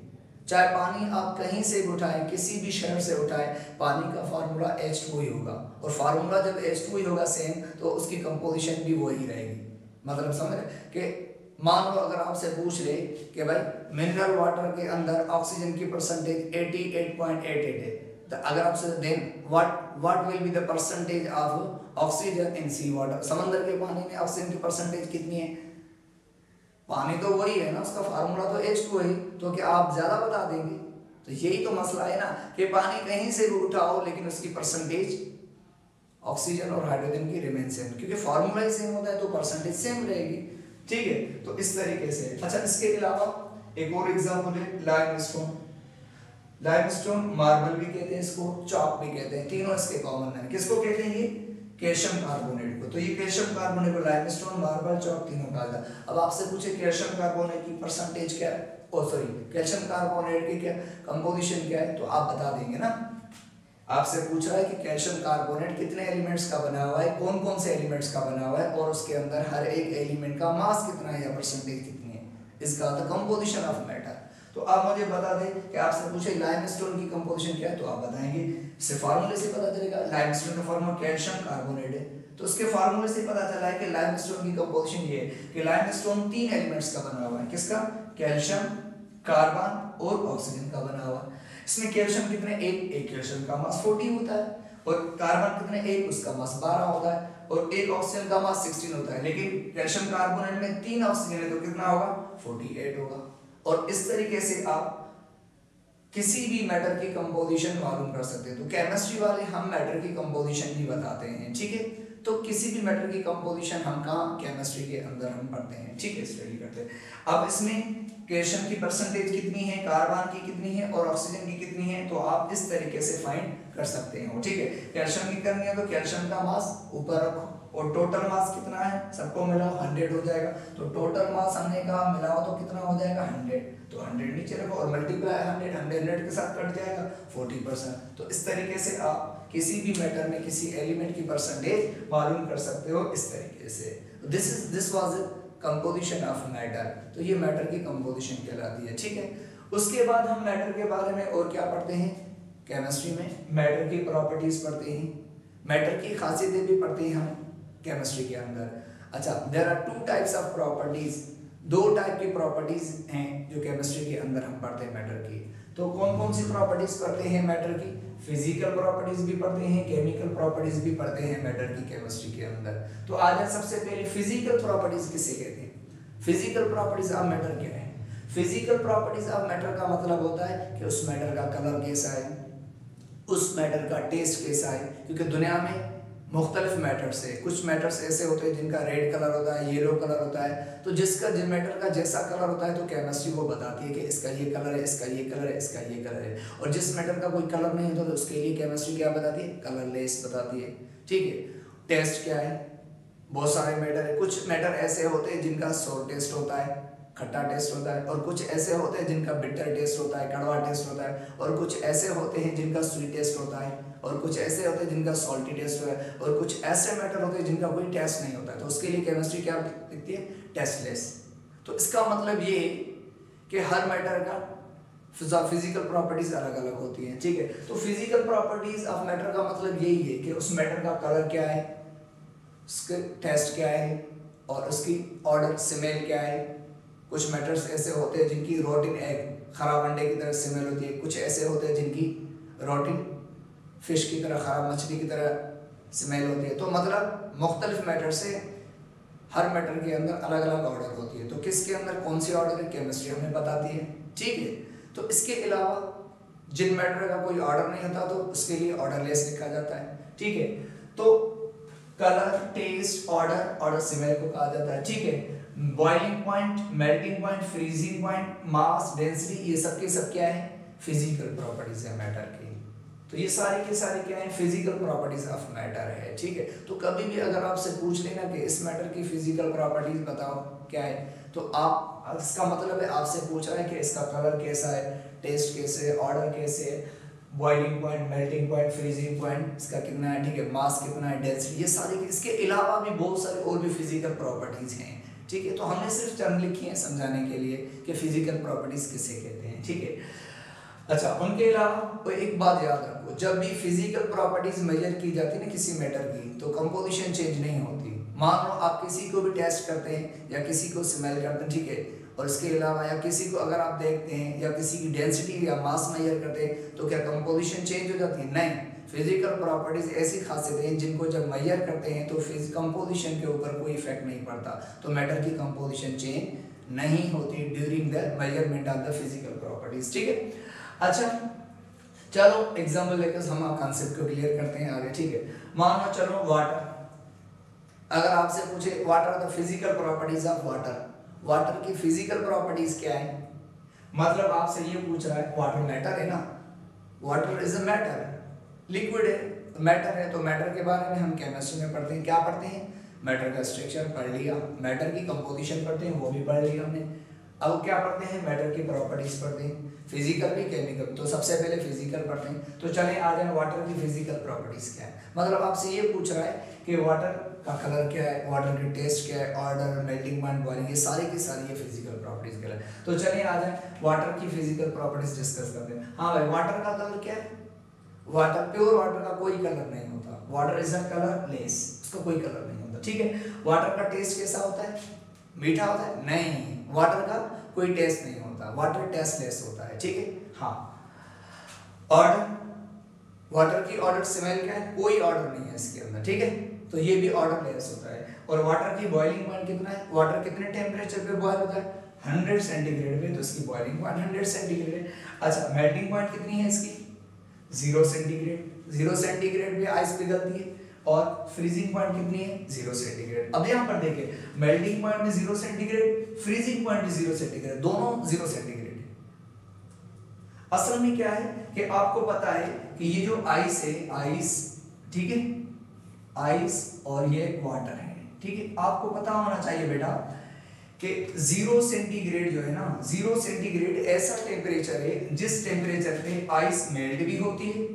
चाहे पानी आप कहीं से भी उठाएं, किसी भी शहर से उठाएं, पानी का फार्मूला H2 ही होगा, और फार्मूला जब H2 ही होगा सेम, तो उसकी कंपोजिशन भी वही रहेगी। मतलब समझ रहे कि मान लो अगर आपसे पूछ ले कि भाई मिनरल वाटर के अंदर ऑक्सीजन की परसेंटेज 88.88 है, तो अगर आपसे then what will be the percentage of oxygen in sea water, समंदर के पानी में ऑक्सीजन की परसेंटेज कितनी है, पानी तो वही है ना, उसका फार्मूला तो H2 है, तो क्या आप ज्यादा बता देंगे, तो यही तो मसला है ना कि पानी कहीं से भी उठाओ लेकिन उसकी परसेंटेज ऑक्सीजन और हाइड्रोजन की रिमेन सेम, क्योंकि फार्मूला ही सेम होता है तो परसेंटेज सेम रहेगी। ठीक है, तो इस तरीके से। अच्छा, इसके अलावा एक और एग्जांपल है लाइमस्टोन। लाइमस्टोन मार्बल भी कहते हैं इसको, चॉक भी कहते हैं, तीनों इसके कॉमन है। किसको कहते हैं, ये कैल्शियम कार्बोनेट को। तो ये कैल्शियम कार्बोनेट को लाइमस्टोन, मार्बल, चॉक तीनों कहा जाता है। अब आपसे पूछे कैल्शियम कार्बोनेट की परसेंटेज क्या है, ओ सॉरी कैल्शियम कार्बोनेट की क्या कंपोजिशन क्या है, तो आप बता देंगे ना। आपसे पूछ रहा है कि कैल्शियम कार्बोनेट कितने एलिमेंट्स का बना हुआ है, कौन कौन से एलिमेंट्स का बना हुआ है, और उसके अंदर हर एक एलिमेंट का मास कितना है या परसेंटेज कितनी है, इसका द कंपोजिशन ऑफ मैटर। तो आप मुझे बता दें कि आपसे पूछे लाइमस्टोन की कंपोजिशन क्या है, तो आप बताएंगे, इससे फार्मूले से पता चलेगा। लाइमस्टोन का फार्मूला कैल्शियम कार्बोनेट है, तो उसके फार्मूले से पता चला है कि लाइमस्टोन की कंपोजिशन ये है कि लाइमस्टोन 3 एलिमेंट्स का बना हुआ है। किसका, कैल्शियम, कार्बन और ऑक्सीजन का बना हुआ है। इसमें कैल्शियम कितने, एक कैल्शियम का मास 40 होता है, और कार्बन कितने, एक, उसका मास 12 होता है, और एक ऑक्सीजन का मास 16 होता है। लेकिन कैल्शियम कार्बोनेट में 3 ऑक्सीजन है तो कितना होगा, 48 होगा। और इस तरीके से आप किसी भी मैटर की कंपोजिशन मालूम कर सकते हैं। तो केमिस्ट्री वाले हम मैटर की कंपोजिशन भी बताते हैं। ठीक है, तो किसी भी मैटर की कंपोजिशन हम कहाँ, केमिस्ट्री के अंदर हम पढ़ते हैं। ठीक है, स्टडी करते हैं। अब इसमें कैल्शियम की परसेंटेज कितनी है, कार्बन की कितनी है और ऑक्सीजन की कितनी है, तो आप इस तरीके से फाइंड कर सकते हो। ठीक है, कैल्शियम की करनी है तो कैल्शियम का मास ऊपर रखो, और टोटल मास कितना है, सबको मिलाओ 100 हो जाएगा। तो टोटल मास हमने कहा मिलाओ तो कितना हो जाएगा 100, तो 100 नीचे रखो और मल्टीप्लाई 100 के साथ कट जाएगा 40%। तो इस तरीके से आप किसी भी मैटर में किसी एलिमेंट की परसेंटेज मालूम कर सकते हो इस तरीके से। This was composition of matter. तो ये मैटर की कंपोजिशन कहलाती है। ठीक है, उसके बाद हम मैटर के बारे में और क्या पढ़ते हैं, केमिस्ट्री में मैटर की प्रॉपर्टीज पढ़ते हैं, मैटर की खासियतें भी पढ़ते हैं हम केमिस्ट्री के अंदर। अच्छा, there are 2 types of properties, 2 type की प्रॉपर्टीज हैं जो केमिस्ट्री के अंदर हम पढ़ते हैं मैटर की। तो कौन कौन सी प्रॉपर्टीज पढ़ते हैं मैटर की, फिजिकल प्रॉपर्टीज भी पढ़ते हैं, केमिकल प्रॉपर्टीज भी पढ़ते हैं मैटर की केमिस्ट्री के अंदर। तो आज सबसे पहले फिजिकल प्रॉपर्टीज किसे कहते हैं, फिजिकल प्रॉपर्टीज ऑफ मैटर क्या है। फिजिकल प्रॉपर्टीज ऑफ मैटर का मतलब होता है कि उस मैटर का कलर कैसा है, उस मैटर का टेस्ट कैसा है, क्योंकि दुनिया में मुख्तलिफ मैटर्स है, कुछ मैटर्स ऐसे होते हैं जिनका रेड कलर होता है, येलो कलर होता है। तो जिस मैटर का जैसा कलर होता है तो केमिस्ट्री वो बताती है कि इसका ये कलर है, इसका ये कलर है, इसका ये कलर है। और जिस मैटर का कोई कलर नहीं होता तो उसके लिए केमिस्ट्री क्या बताती है, कलरलेस बताती है। ठीक है, टेस्ट क्या है, बहुत सारे मैटर है, कुछ मैटर ऐसे होते हैं जिनका सोर टेस्ट होता है, खट्टा टेस्ट होता है, और कुछ ऐसे होते हैं जिनका बिटर टेस्ट होता है, कड़वा टेस्ट होता है, और कुछ ऐसे होते हैं जिनका स्वीट टेस्ट होता है, और कुछ ऐसे होते हैं जिनका सॉल्टी टेस्ट होता है, और कुछ ऐसे मैटर होते हैं जिनका कोई टेस्ट नहीं होता है। तो उसके लिए केमिस्ट्री क्या लिखती है, टेस्टलेस। तो इसका मतलब ये कि हर मैटर का फिजिकल प्रॉपर्टीज अलग अलग होती हैं। ठीक है, तो फिजिकल प्रॉपर्टीज ऑफ मैटर का मतलब यही है कि उस मैटर का कलर क्या है, उसके टेस्ट क्या है, और उसकी ऑर्डर स्मेल क्या है। कुछ मैटर्स ऐसे होते हैं जिनकी रोटिन एग, खराब अंडे की तरह स्मेल होती है, कुछ ऐसे होते हैं जिनकी रोटिन फिश की तरह, खराब मछली की तरह स्मेल होती है। तो मतलब मुख्तलिफ मैटर से हर मैटर के अंदर अलग अलग ऑर्डर होती है। तो किसके अंदर कौन सी ऑर्डर है, केमिस्ट्री हमें बताती है। ठीक है, तो इसके अलावा जिन मैटर का कोई ऑर्डर नहीं होता तो उसके लिए ऑर्डरलेस लिखा जाता है। ठीक है, तो colour, taste, order, order smell को कहा जाता है। ठीक है, boiling point, melting point, freezing point, mass, density, ये सब के सब क्या है, फिजिकल प्रॉपर्टीज है मैटर की। तो ये सारी के सारी क्या है, फिजिकल प्रॉपर्टीज ऑफ मैटर है। ठीक है, तो कभी भी अगर आपसे पूछ लेना कि इस मैटर की फिजिकल प्रॉपर्टीज बताओ क्या है, तो आप इसका मतलब है आपसे पूछ रहा है कि इसका कलर कैसा है, टेस्ट कैसे, ऑर्डर कैसे, boiling point, melting point, freezing point इसका कितना है, ठीक है, मास कितना है, डेंसिटी, ये सारी। इसके अलावा भी बहुत सारे और भी फिजिकल प्रॉपर्टीज हैं। ठीक है, तो हमने सिर्फ टर्म लिखी है समझाने के लिए कि फिजिकल प्रॉपर्टीज किसे कहते हैं। ठीक है, अच्छा, उनके अलावा एक बात याद रखो, जब भी फिजिकल प्रॉपर्टीज मेजर की जाती है ना किसी मैटर की, तो कंपोजिशन चेंज नहीं होती। मान लो आप किसी को भी टेस्ट करते हैं या किसी को स्मेल करते हैं, ठीक है, और इसके अलावा या किसी को अगर आप देखते हैं या किसी की डेंसिटी या मास मेजर करते हैं, तो क्या कंपोजिशन चेंज हो जाती है? नहीं, फिजिकल प्रॉपर्टीज ऐसी खासियत हैं जिनको जब मेजर करते हैं तो कंपोजिशन के ऊपर कोई इफेक्ट नहीं पड़ता, तो मैटर की कंपोजिशन चेंज नहीं होती during the measurement of the physical properties. ठीक है, अच्छा चलो एग्जांपल लेकर हम कॉन्सेप्ट को क्लियर करते हैं आगे। ठीक है, मान लो चलो वाटर, अगर आपसे पूछे what are the physical properties of water, water की फिजिकल प्रॉपर्टीज क्या है, मतलब आपसे ये पूछ रहा है, वाटर मैटर है ना, water is a matter, liquid है, मैटर है, तो मैटर के बारे में हम केमिस्ट्री में पढ़ते हैं, क्या पढ़ते हैं, मैटर का स्ट्रक्चर पढ़ लिया, मैटर की कंपोजिशन पढ़ते हैं, वो भी पढ़ लिया हमने। अब क्या पढ़ते हैं, मैटर की प्रॉपर्टीज पढ़ते हैं, फिजिकल भी केमिकल, तो सबसे पहले फिजिकल पढ़ते हैं। तो चलें आ जाए वाटर की फिजिकल प्रॉपर्टीज क्या है, मतलब आपसे ये पूछ रहा है कि वाटर का कलर क्या है, वाटर की टेस्ट क्या है, ऑर्डर, मेल्टिंग पॉइंट, बॉइलिंग, ये सारी की सारी ये फिजिकल प्रॉपर्टीज क्या है। तो चलिए आ जाए वाटर की फिजिकल प्रॉपर्टीज डिस्कस करते हैं। हाँ भाई, वाटर का कलर क्या है, वाटर, प्योर वाटर का कोई कलर नहीं होता, वाटर इज अ कलरलेस, उसका कोई कलर नहीं होता। ठीक है, वाटर का टेस्ट कैसा होता है, मीठा होता है? नहीं, वाटर का कोई टेस्ट नहीं होता, वाटर टेस्टलेस होता है। ठीक है, हाँ, ऑर्डर, वाटर की ऑर्डर स्मेल क्या है, कोई ऑर्डर नहीं है इसके अंदर। ठीक है, तो ये भी ऑर्डर लेस होता है। और वाटर की बॉइलिंग पॉइंट कितना है, वाटर कितने टेम्परेचर पे बॉयल होता है, 100 सेंटीग्रेड पे, तो इसकी बॉइलिंग पॉइंट 100 सेंटीग्रेड। अच्छा, मेल्टिंग पॉइंट कितनी है इसकी, 0 सेंटीग्रेड, 0 सेंटीग्रेड पे आइस पिघलती है। और फ्रीजिंग पॉइंट कितनी है, 0 सेंटीग्रेड। अब यहाँ पर देखिए, मेल्टिंग पॉइंट में 0 सेंटीग्रेड, फ्रीजिंग पॉइंट में 0 सेंटीग्रेड, दोनों 0 सेंटीग्रेड है। असल में क्या है कि आपको पता है कि ये जो आइस है, आइस, ठीक है, आइस और ये वाटर है। ठीक है, आपको पता होना चाहिए बेटा कि 0 सेंटीग्रेड जो है ना, 0 सेंटीग्रेड ऐसा टेम्परेचर है जिस टेम्परेचर पे आइस मेल्ट भी होती है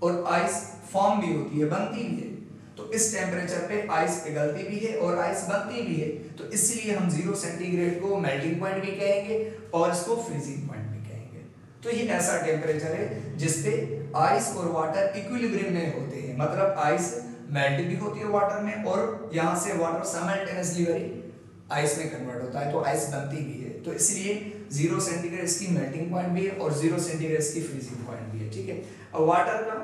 और आइस फॉर्म भी होती है, बनती भी है। तो इस टेम्परेचर पे आइस पिघलती भी है और आइस बनती भी है, तो इसलिए हम 0 सेंटीग्रेड को मेल्टिंग पॉइंट भी कहेंगे और इसको फ्रीजिंग पॉइंट भी कहेंगे। तो ये ऐसा टेम्परेचर है जिसपे आइस और वाटर इक्विलिब्रियम में होते हैं, मतलब आइस मेल्ट भी होती है वाटर में और यहाँ से वाटर साइमल्टेनियसली आइस में कन्वर्ट होता है, तो आइस बनती भी है। तो इसलिए 0 सेंटीग्रेड इसकी मेल्टिंग पॉइंट भी है और 0 सेंटीग्रेड इसकी फ्रीजिंग पॉइंट भी है। ठीक है, अब वाटर का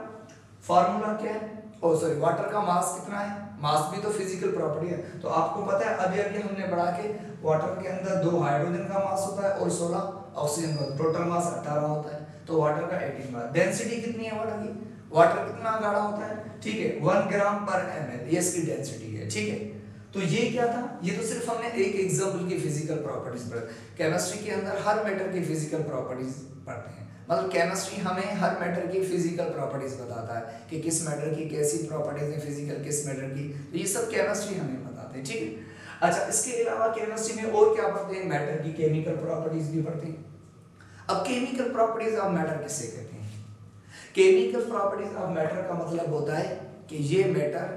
फॉर्मूला क्या है, सॉरी, वाटर का मास कितना है, मास भी तो फिजिकल प्रॉपर्टी है। तो आपको पता है अभी अभी हमने पढ़ा के वाटर के अंदर 2 हाइड्रोजन का मास होता है और 16 ऑक्सीजन का, टोटल मास 18 होता है, तो वाटर का 18 मास। डेंसिटी कितनी है वाटर की, वाटर कितना गाढ़ा होता है, ठीक है, 1 ग्राम पर ml, ये इसकी डेंसिटी है। ठीक है, तो ये क्या था, ये तो सिर्फ हमने एक एग्जांपल की फिजिकल प्रॉपर्टीज पढ़ी। केमिस्ट्री के अंदर हर मैटर की फिजिकल प्रॉपर्टीज पढ़ते हैं, मतलब केमिस्ट्री हमें हर मैटर की फिजिकल प्रॉपर्टीज बताता है कि किस मैटर की कैसी प्रॉपर्टीज है फिजिकल, किस मैटर की, तो ये सब केमिस्ट्री हमें बताते हैं। ठीक है, अच्छा, इसके अलावा केमिस्ट्री में और क्या पढ़ते हैं, मैटर की केमिकल प्रॉपर्टीज भी पढ़ते हैं। अब केमिकल प्रॉपर्टीज ऑफ मैटर किसे कहते हैं, केमिकल प्रॉपर्टीज ऑफ मैटर का मतलब होता है कि ये मैटर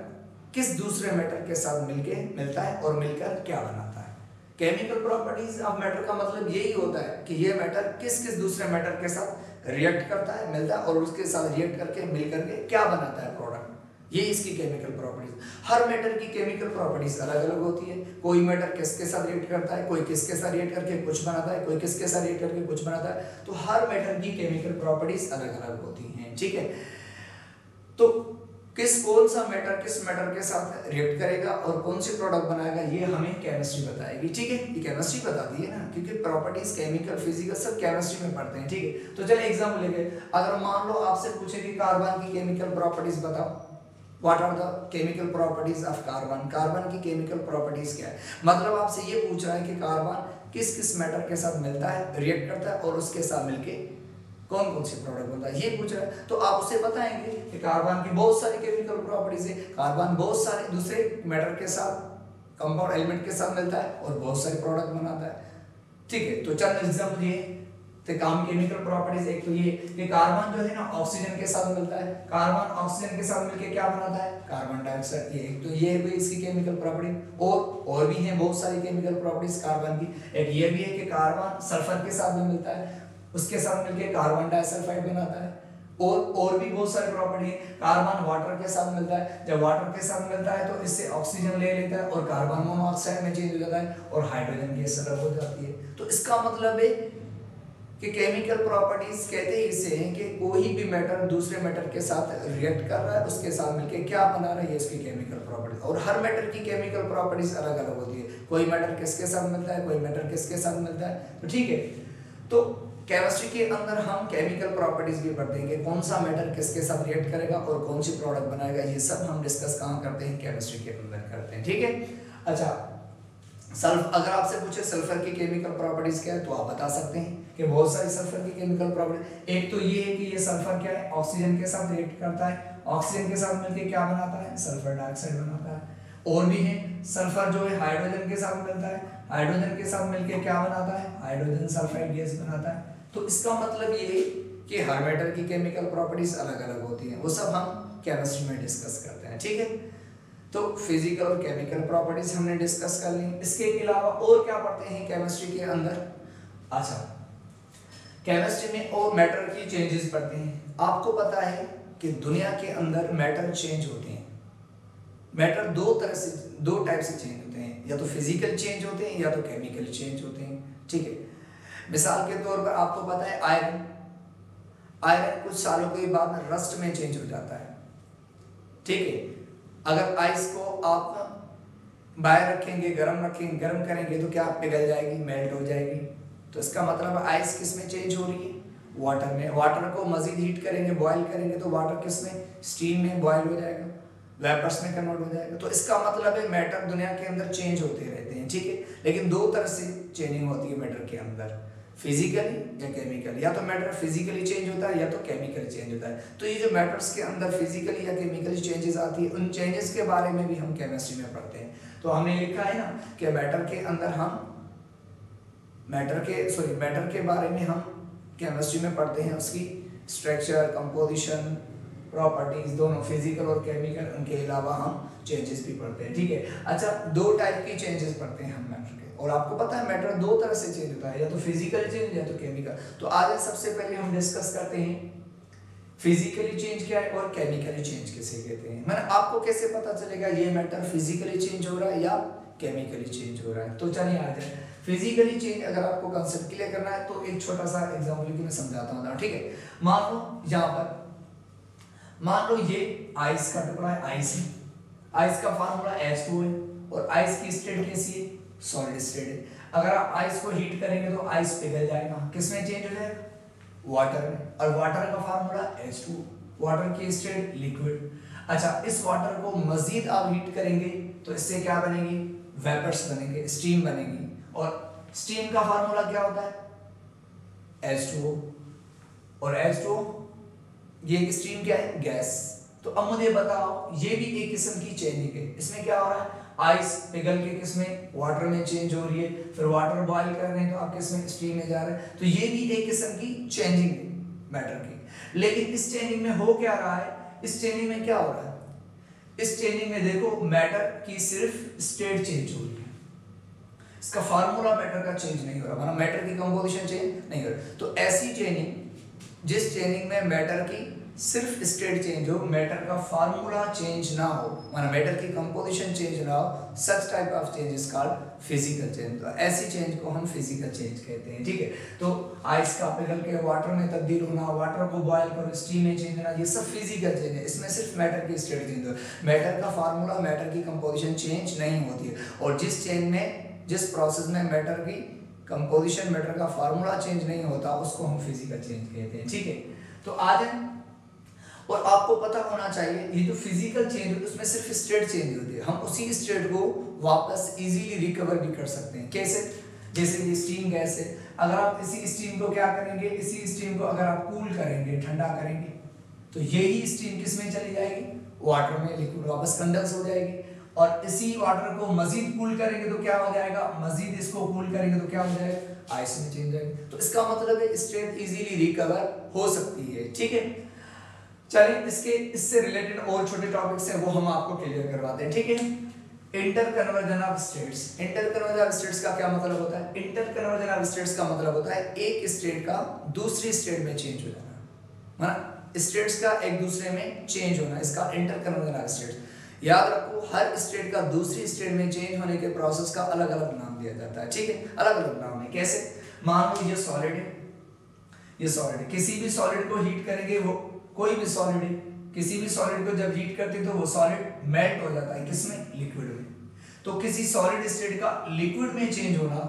किस दूसरे मैटर के साथ मिलता है और मिलकर क्या बनाता है। केमिकल प्रॉपर्टीज ऑफ मैटर का मतलब यही होता है कि ये मैटर किस किस दूसरे मैटर के साथ रिएक्ट करता है, मिलता है और उसके साथ रिएक्ट करके मिल करके क्या बनाता है प्रोडक्ट, ये इसकी केमिकल प्रॉपर्टीज। हर मैटर की केमिकल प्रॉपर्टीज अलग अलग होती है, कोई मैटर किसके साथ रिएक्ट करता है, कोई किसके साथ रिएक्ट करके कुछ बनाता है, कोई किसके साथ रिएक्ट करके कुछ बनाता है, तो हर मैटर की केमिकल प्रॉपर्टीज अलग अलग होती हैं। ठीक है, तो कौन सा मैटर किस मैटर के साथ रिएक्ट करेगा और कौन सी प्रोडक्ट बनाएगा, ये हमें केमिस्ट्री बताएगी। ठीक है, ये केमिस्ट्री बताती है ना, क्योंकि प्रॉपर्टीज केमिकल फिजिकल सब केमिस्ट्री में पढ़ते हैं। ठीक है, तो चलिए एग्जांपल लेके, अगर मान लो आपसे पूछे कि कार्बन की केमिकल प्रॉपर्टीज बताओ, what are the chemical properties of carbon, carbon की केमिकल प्रॉपर्टीज क्या है, मतलब आपसे ये पूछ रहा है कि कार्बन किस किस मैटर के साथ मिलता है, रिएक्ट करता है और उसके साथ मिलके कौन कौन सी प्रोडक्ट बनता है, ये पूछ रहा है। तो आप उसे बताएंगे कि कार्बन की बहुत सारी केमिकल प्रॉपर्टीज है, कार्बन बहुत सारे दूसरे मैटर के साथ कंपाउंड एलिमेंट के साथ मिलता है और बहुत सारे प्रोडक्ट बनाता है। ठीक है, तो चल एग्जांपल ये तो काम केमिकल प्रॉपर्टीज, एक तो ये कि कार्बन जो है ना ऑक्सीजन के साथ मिलता है, कार्बन ऑक्सीजन के साथ मिलके क्या बनाता है, कार्बन डाइऑक्साइड। ये एक तो ये है इसकी केमिकल प्रॉपर्टी, और भी हैं बहुत सारी केमिकल प्रॉपर्टीज कार्बन की। एक ये भी है कि कार्बन सल्फर के साथ भी मिलता है, उसके साथ मिलके कार्बन डाइसल्फाइड बनाता है, और भी बहुत सारी प्रॉपर्टी है। कार्बन वाटर के साथ मिलता है, जब वाटर के साथ मिलता है तो इससे ऑक्सीजन ले लेता है और कार्बन मोनोऑक्साइड में चेंज हो जाता है और हाइड्रोजन गैस अलग हो जाती है। तो इसका मतलब है कि केमिकल प्रॉपर्टीज कहते ही इसे हैं कि कोई भी मैटर दूसरे मैटर के साथ रिएक्ट कर रहा है, उसके साथ मिलके क्या बना रहा है, ये इसकी केमिकल प्रॉपर्टीज। और हर मैटर की केमिकल प्रॉपर्टीज अलग अलग होती है, कोई मैटर किसके साथ मिलता है, कोई मैटर किसके साथ मिलता है। तो ठीक है, तो केमिस्ट्री के अंदर हम केमिकल प्रॉपर्टीज भी पढ़ते हैं कि कौन सा मैटर किसके साथ रिएक्ट करेगा और कौन सी प्रोडक्ट बनाएगा, ये सब हम डिस्कस कहाँ करते हैं, केमिस्ट्री के अंदर करते हैं। ठीक है, अच्छा अगर आपसे पूछे सल्फर की केमिकल प्रॉपर्टीज क्या है, तो आप बता सकते हैं कि बहुत सारी सल्फर की केमिकल प्रॉपर्टी। एक तो ये है कि ये सल्फर क्या है, ऑक्सीजन के साथ रिएक्ट करता है, ऑक्सीजन के साथ मिलकर क्या बनाता है, सल्फर डाइऑक्साइड बनाता है। और भी है, सल्फर जो है हाइड्रोजन के साथ मिलता है, हाइड्रोजन के साथ मिलकर क्या बनाता है, हाइड्रोजन सल्फाइड गैस बनाता है। तो इसका मतलब ये है कि हर मैटर की केमिकल प्रॉपर्टीज अलग अलग होती हैं, वो सब हम केमिस्ट्री में डिस्कस करते हैं। ठीक है, तो फिजिकल और केमिकल प्रॉपर्टीज हमने डिस्कस कर ली। इसके अलावा और क्या पढ़ते हैं केमिस्ट्री के अंदर, अच्छा केमिस्ट्री में और मैटर की चेंजेस पढ़ते हैं। आपको पता है कि दुनिया के अंदर मैटर चेंज होते हैं, मैटर दो टाइप से चेंज होते हैं, या तो फिजिकल चेंज होते हैं या तो केमिकल चेंज होते हैं। ठीक है, मिसाल के तौर पर आपको पता है आयरन कुछ सालों के बाद रस्ट में चेंज हो जाता है। ठीक है, अगर आइस को आप बाहर रखेंगे, गर्म करेंगे तो क्या पिघल जाएगी, मेल्ट हो जाएगी। तो इसका मतलब आइस किस में चेंज हो रही है, वाटर में। वाटर को मजीद हीट करेंगे, बॉयल करेंगे तो वाटर किस में, स्टीम में बॉयल हो जाएगा, वेपर्स में कन्वर्ट हो जाएगा। तो इसका मतलब है मैटर दुनिया के अंदर चेंज होते रहते हैं। ठीक है, लेकिन दो तरह से चेंजिंग होती है मैटर के अंदर, फिजिकली या केमिकली। या तो मैटर फिजिकली चेंज होता है या तो केमिकली चेंज होता है। तो ये जो मैटर्स के अंदर फिजिकली या केमिकली चेंजेस आती है, उन चेंजेस के बारे में भी हम केमिस्ट्री में पढ़ते हैं। तो हमने लिखा है ना कि मैटर के अंदर हम मैटर के बारे में हम केमिस्ट्री में पढ़ते हैं, उसकी स्ट्रक्चर, कंपोजिशन, प्रॉपर्टीज दोनों फिजिकल और केमिकल, उनके अलावा हम चेंजेस भी पढ़ते हैं। ठीक है, अच्छा दो टाइप की चेंजेस पढ़ते हैं हम मैटर के, और आपको पता है मैटर दो तरह से चेंज होता है, या तो फिजिकल चेंज या तो केमिकल। तो आज सबसे पहले हम डिस्कस करते हैं फिजिकली चेंज क्या है और केमिकली चेंज किसे कहते हैं। मैंने आपको कैसे पता चलेगा ये मैटर फिजिकली चेंज हो रहा है या केमिकली चेंज हो रहा है। तो चलिए आ जाए फिजिकली चेंज। अगर आपको कंसेप्ट क्लियर करना है तो एक छोटा सा एग्जांपल की मैं समझाता हूँ। ठीक है, मान लो यहाँ पर मान लो ये आइस का टुकड़ा है, आइस का फार्मूला H2 है और आइस की स्टेट कैसी है, सॉलिड स्टेट है। अगर आप आइस को हीट करेंगे तो आइस पिघल जाएगा, किसमें चेंज हो जाएगा, वाटर में। और वाटर का फार्मूला H2, वाटर की स्टेट लिक्विड। अच्छा, इस वाटर को मजीद आप हीट करेंगे तो इससे क्या बनेगी, वेपर्स बनेंगे, स्टीम बनेगी। और स्टीम का फार्मूला क्या होता है, H2O। और H2O ये स्टीम क्या है, गैस। तो अब मुझे बताओ, ये भी एक किस्म की चेंजिंग है। इसमें क्या हो रहा है, आइस पिघल के किसमें, वाटर में चेंज हो रही है, फिर वाटर बॉयल कर रहे हैं तो आप किसमें, स्टीम में जा रहे हैं। तो ये भी एक किस्म की चेंजिंग है मैटर की। लेकिन इस चेंजिंग में हो क्या रहा है, इस चेंजिंग में क्या हो रहा है, इस चेंजिंग में देखो मैटर की सिर्फ स्टेट चेंज हो रही है, इसका फार्मूला मैटर का चेंज नहीं हो रहा, मैटर की कंपोजिशन चेंज नहीं हो रहा। तो ऐसी चेंजिंग, जिस चेंजिंग में मैटर की सिर्फ स्टेट चेंज हो, मैटर का फार्मूला चेंज ना हो, माना मैटर की कंपोजिशन चेंज ना हो, such type of change is called physical change. तो ऐसी चेंज को हम फिजिकल चेंज कहते हैं, ठीक है। तो आइस का पिघल के वाटर में तब्दील होना, वाटर को बॉयल करो स्टीम में चेंज होना, ये सब फिजिकल चेंज है। इसमें सिर्फ मैटर की स्टेट चेंज हो, मैटर का फार्मूला, मैटर की कंपोजिशन चेंज नहीं होती है। और जिस चेंज में, जिस प्रोसेस में मैटर की कंपोजिशन, मैटर का फार्मूला चेंज नहीं होता, उसको हम फिजिकल चेंज कहते हैं, ठीक है। तो आज और आपको पता होना चाहिए, ये जो फिजिकल चेंज है उसमें सिर्फ स्टेट चेंज होती है, हम उसी स्टेट को वापस इजीली रिकवर भी कर सकते हैं। कैसे? जैसे ये स्टीम गैस है, अगर आप इसी स्टीम को क्या करेंगे, इसी स्टीम को अगर आप कूल करेंगे, ठंडा करेंगे, तो यही स्टीम किस में चली जाएगी, वाटर में, लिक्विड वापस कंडेंस हो जाएगी। और इसी वाटर को मजीद कूल करेंगे तो क्या हो जाएगा, मजीद इसको कूल करेंगे तो क्या हो जाएगा, आइस में चेंज जाएगी। तो इसका मतलब है स्टेट इजीली रिकवर हो सकती है, ठीक है। चलिए इससे रिलेटेड और छोटे टॉपिक्स हैं, वो हम आपको क्लियर करवाते हैं, ठीक है। Interconversion of states. Interconversion of states का क्या मतलब होता है? इंटरकन्वर्जन ऑफ स्टेट्स का मतलब होता है एक स्टेट का दूसरी स्टेट में चेंज हो जाना, माना स्टेट्स का एक दूसरे में चेंज होना, इसका इंटरकन्वर्जन ऑफ स्टेट्स। याद रखो, हर स्टेट का दूसरी स्टेट में चेंज होने के प्रोसेस का अलग अलग नाम दिया जाता है, ठीक है, अलग अलग नाम है। कैसे? मान लो ये सॉलिड है, ये सॉलिड है, किसी भी सॉलिड को हीट करेंगे, वो कोई भी सॉलिड है, किसी भी सॉलिड को जब हीट करते तो वो सॉलिड मेल्ट हो जाता है, किसमें, लिक्विड में। तो किसी सॉलिड स्टेट का लिक्विड में चेंज होना,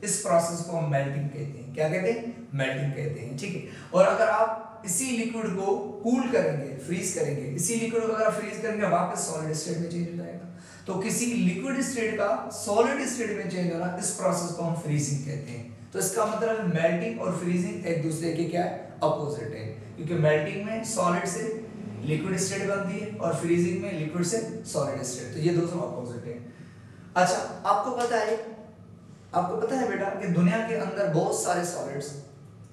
इस प्रोसेस को हम मेल्टिंग कहते हैं। क्या कहते हैं? मेल्टिंग कहते हैं, ठीक है। और अगर आप इसी लिक्विड को कूल करेंगे, फ्रीज करेंगे, इसी लिक्विड को अगर फ्रीज करेंगे, वापस सॉलिड स्टेट में चेंज हो जाएगा। तो किसी लिक्विड स्टेट का सॉलिड स्टेट में चेंज होना, इस प्रोसेस को हम फ्रीजिंग कहते हैं। तो इसका मतलब मेल्टिंग और फ्रीजिंग एक दूसरे के क्या है, अपोजिट है, क्योंकि मेल्टिंग में सॉलिड से लिक्विड स्टेट बनती है और फ्रीजिंग में लिक्विड से सॉलिड स्टेट, तो ये दोनों अपोजिट है। अच्छा, आपको पता है बेटा कि दुनिया के अंदर बहुत सारे सॉलिड्स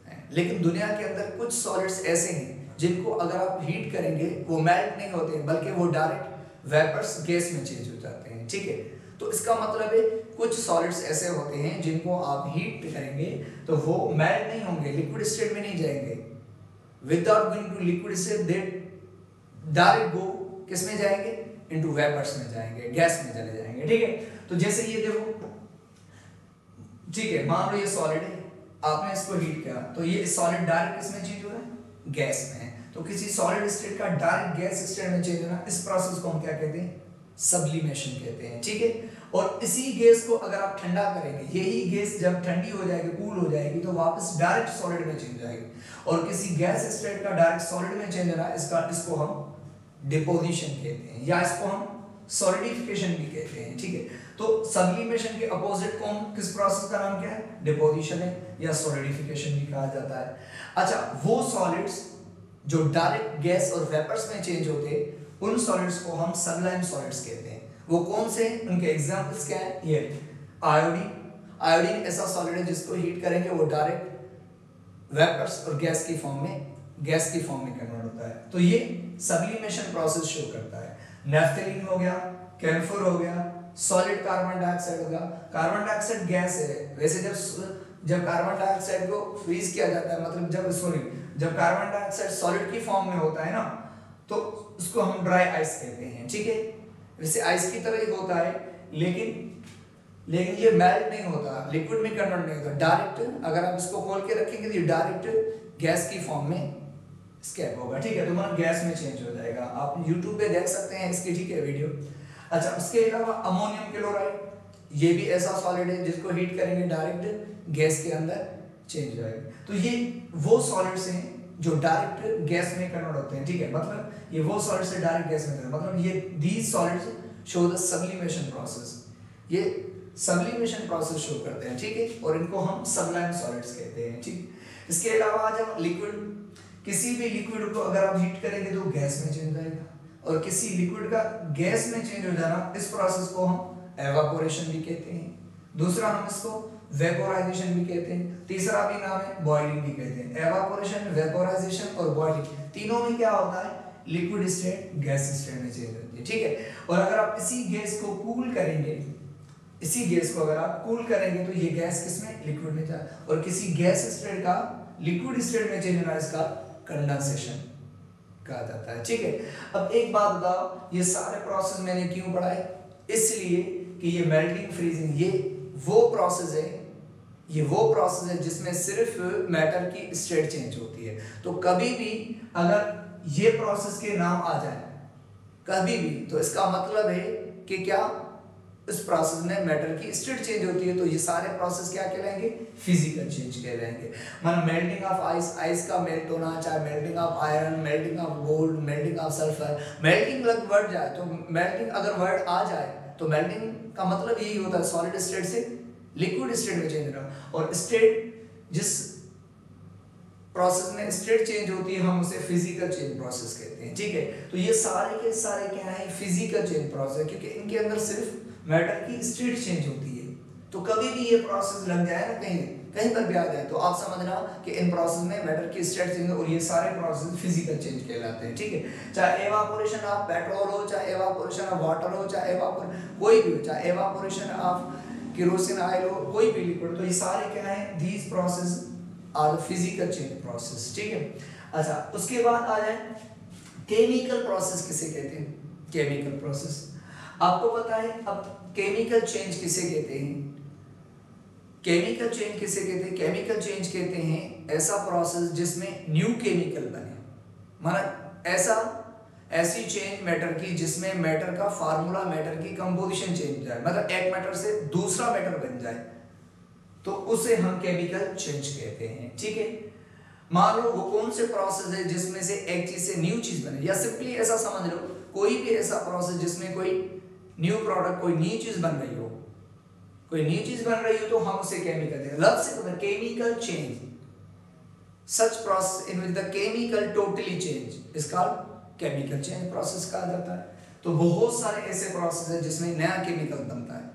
हैं, लेकिन दुनिया के अंदर कुछ सॉलिड्स ऐसे हैं जिनको अगर आप हीट करेंगे वो मेल्ट नहीं होते हैं, बल्कि वो डायरेक्ट वेपर्स, गैस में चेंज हो जाते हैं, ठीक है। तो इसका मतलब है कुछ सॉलिड्स ऐसे होते हैं जिनको आप हीट करेंगे तो वो मेल्ट नहीं होंगे, लिक्विड स्टेट में नहीं जाएंगे, without going to liquid state they direct go किस में जाएंगे, इनटू वेपर्स में जाएंगे, गैस में चले जाएंगे, ठीक है। तो जैसे ये देखो, ठीक है, मान लो ये सॉलिड है, आपने इसको हीट किया तो ये सॉलिड डायरेक्ट किस में चेंज हो रहा है, गैस में। तो किसी सॉलिड स्टेट का डायरेक्ट गैस स्टेट में चेंज होना, इस प्रोसेस को हम क्या कहते हैं, सब्लिमेशन कहते हैं, ठीक है। और इसी गैस को अगर आप ठंडा करेंगे, यही गैस जब ठंडी हो जाएगी, कूल हो जाएगी, तो वापस डायरेक्ट सॉलिड में चेंज जाएगी। और किसी गैस स्टेट का डायरेक्ट सॉलिड में चेंज होना, इसको हम डिपोजिशन कहते हैं, या इसको हम सॉलिडिफिकेशन भी कहते हैं, ठीक है। तो सब्लिमेशन के अपोजिट को हम किस प्रोसेस का नाम क्या है, डिपोजिशन है, या सॉलिडिफिकेशन भी कहा जाता है। अच्छा, वो सॉलिड्स जो डायरेक्ट गैस और वेपर्स में चेंज होते हैं, उन सॉलिड्स को हम सबलाइम सॉलिड्स कहते हैं। वो कौन से, उनके एग्जांपल्स क्या है, ये आयोडीन ऐसा सॉलिड है जिसको हीट करेंगे वो डायरेक्ट वेपर्स और गैस की फॉर्म में कन्वर्ट होता है। तो ये सब्लिमेशन प्रोसेस शो करता है। नेफ्थलीन हो गया, कैम्फर हो गया, सॉलिड कार्बन डाइऑक्साइड हो गया। कार्बन डाइऑक्साइड गैस है, वैसे जब कार्बन डाइऑक्साइड को फ्रीज किया जाता है, मतलब जब कार्बन डाइऑक्साइड सॉलिड की फॉर्म में होता है ना, तो उसको हम ड्राई आइस कहते हैं, ठीक है। वैसे आइस की तरह ही होता है, लेकिन ये मेल्ट नहीं होता, लिक्विड में कन्वर्ट नहीं होता, डायरेक्ट अगर आप इसको खोल के रखेंगे तो ये डायरेक्ट गैस की फॉर्म में स्केप होगा, ठीक है। तो मतलब गैस में चेंज हो जाएगा। आप YouTube पे देख सकते हैं इसकी, ठीक है, वीडियो। अच्छा, उसके अलावा अमोनियम क्लोराइड, ये भी ऐसा सॉलिड है जिसको हीट करेंगे डायरेक्ट गैस के अंदर चेंज हो जाएगा। तो ये वो सॉलिड्स हैं जो डायरेक्ट गैस में कन्वर्ट होते हैं, ठीक है। मतलब ये वो सॉलिड्स से डायरेक्ट गैस में कन्वर्ट, मतलब ये these solids show the sublimation process, ये सब्लिमेशन प्रोसेस शो करते हैं, ठीक है। और इनको हम सबलाइम सॉलिड्स कहते हैं, ठीक। इसके अलावा आज हम लिक्विड, किसी भी लिक्विड को अगर आप हीट करेंगे तो गैस में चेंज जाएगा, और किसी लिक्विड का गैस में चेंज हो जाना, इस प्रोसेस को हम एवापोरेशन भी कहते हैं। दूसरा हम इसको वेपोराइजेशन भी कहते हैं। तीसरा भी नाम है बॉइलिंग भी कहते हैं। एवापोरेशन, वेपोराइजेशन और बॉइलिंग, तीनों में क्या होता है, लिक्विड स्टेट गैस स्टेट में चेंज होती है, ठीक है। और अगर आप इसी गैस को कूल करेंगे, इसी गैस को अगर आप कूल करेंगे तो ये गैस किसमें, लिक्विड में जाए, और किसी गैस स्टेट का लिक्विड स्टेट में चेंज होना, इसका कंडेंसेशन कहा जाता है। ठीक है, अब एक बात बताओ, ये सारे प्रोसेस मैंने क्यों पढ़ाए? इसलिए कि ये मेल्टिंग फ्रीजिंग ये वो प्रोसेस है जिसमें सिर्फ मैटर की स्टेट चेंज होती है। तो कभी भी अगर ये प्रोसेस के नाम आ जाए कभी भी, तो इसका मतलब है कि क्या इस प्रोसेस में मैटर की स्टेट चेंज होती है। तो ये सारे प्रोसेस क्या कहलाएंगे? फिजिकल चेंज कहलाएंगे। माना मेल्टिंग ऑफ आइस का मेल्ट होना, चाहे melting of iron, melting of gold, melting of sulphur, melting लग वर्ड जाए तो मेल्टिंग अगर वर्ड आ जाए तो मेल्टिंग का मतलब यही होता है सॉलिड स्टेट से लिक्विड स्टेट में चेंज होना। और स्टेट जिस प्रोसेस में स्टेट चेंज होती है हम उसे फिजिकल चेंज प्रोसेस कहते हैं। ठीक है, तो ये सारे के सारे क्या है? फिजिकल चेंज प्रोसेस, क्योंकि इनके अंदर सिर्फ मैटर की स्टेट चेंज होती है। तो कभी भी ये प्रोसेस लग जाए ना कहीं पर भी आ जाए तो आप समझना कि इन प्रोसेस में मैटर की स्टेट चेंज, और ये सारे प्रोसेस फिजिकल चेंज कहलाते हैं। ठीक है, चाहे एवापोरेशन ऑफ पेट्रोल हो, चाहे एवापोरेशन ऑफ वाटर हो, चाहे कोई भी हो, चाहे एवापोरेशन ऑफ केरोसिन ऑयल हो, कोई भी लिक्विड, तो ये सारे क्या है? These process are the physical change process. ठीक है, अच्छा उसके बाद आ जाए केमिकल प्रोसेस किसे कहते हैं? केमिकल प्रोसेस आपको पता है। अब केमिकल चेंज किसे कहते हैं? केमिकल चेंज किसे कहते हैं? केमिकल चेंज कहते हैं ऐसा प्रोसेस जिसमें न्यू केमिकल बने, माना ऐसी चेंज मैटर की जिसमें मैटर का फार्मूला, मैटर की कंपोजिशन चेंज हो जाए, मतलब एक मैटर से दूसरा मैटर बन जाए, तो उसे हम केमिकल चेंज कहते हैं। ठीक है, मान लो वो कौन से प्रोसेस है जिसमें से एक चीज से न्यू चीज बने, या सिंपली ऐसा समझ लो कोई भी ऐसा प्रोसेस जिसमें कोई न्यू प्रोडक्ट, कोई न्यू चीज बन रही हो, तो हम उसे केमिकल कहते हैं। लफ्ज से chemical change, such process in which the chemical totally change is called chemical change process कहा जाता है। तो बहुत सारे ऐसे प्रोसेस है जिसमें नया केमिकल बनता है।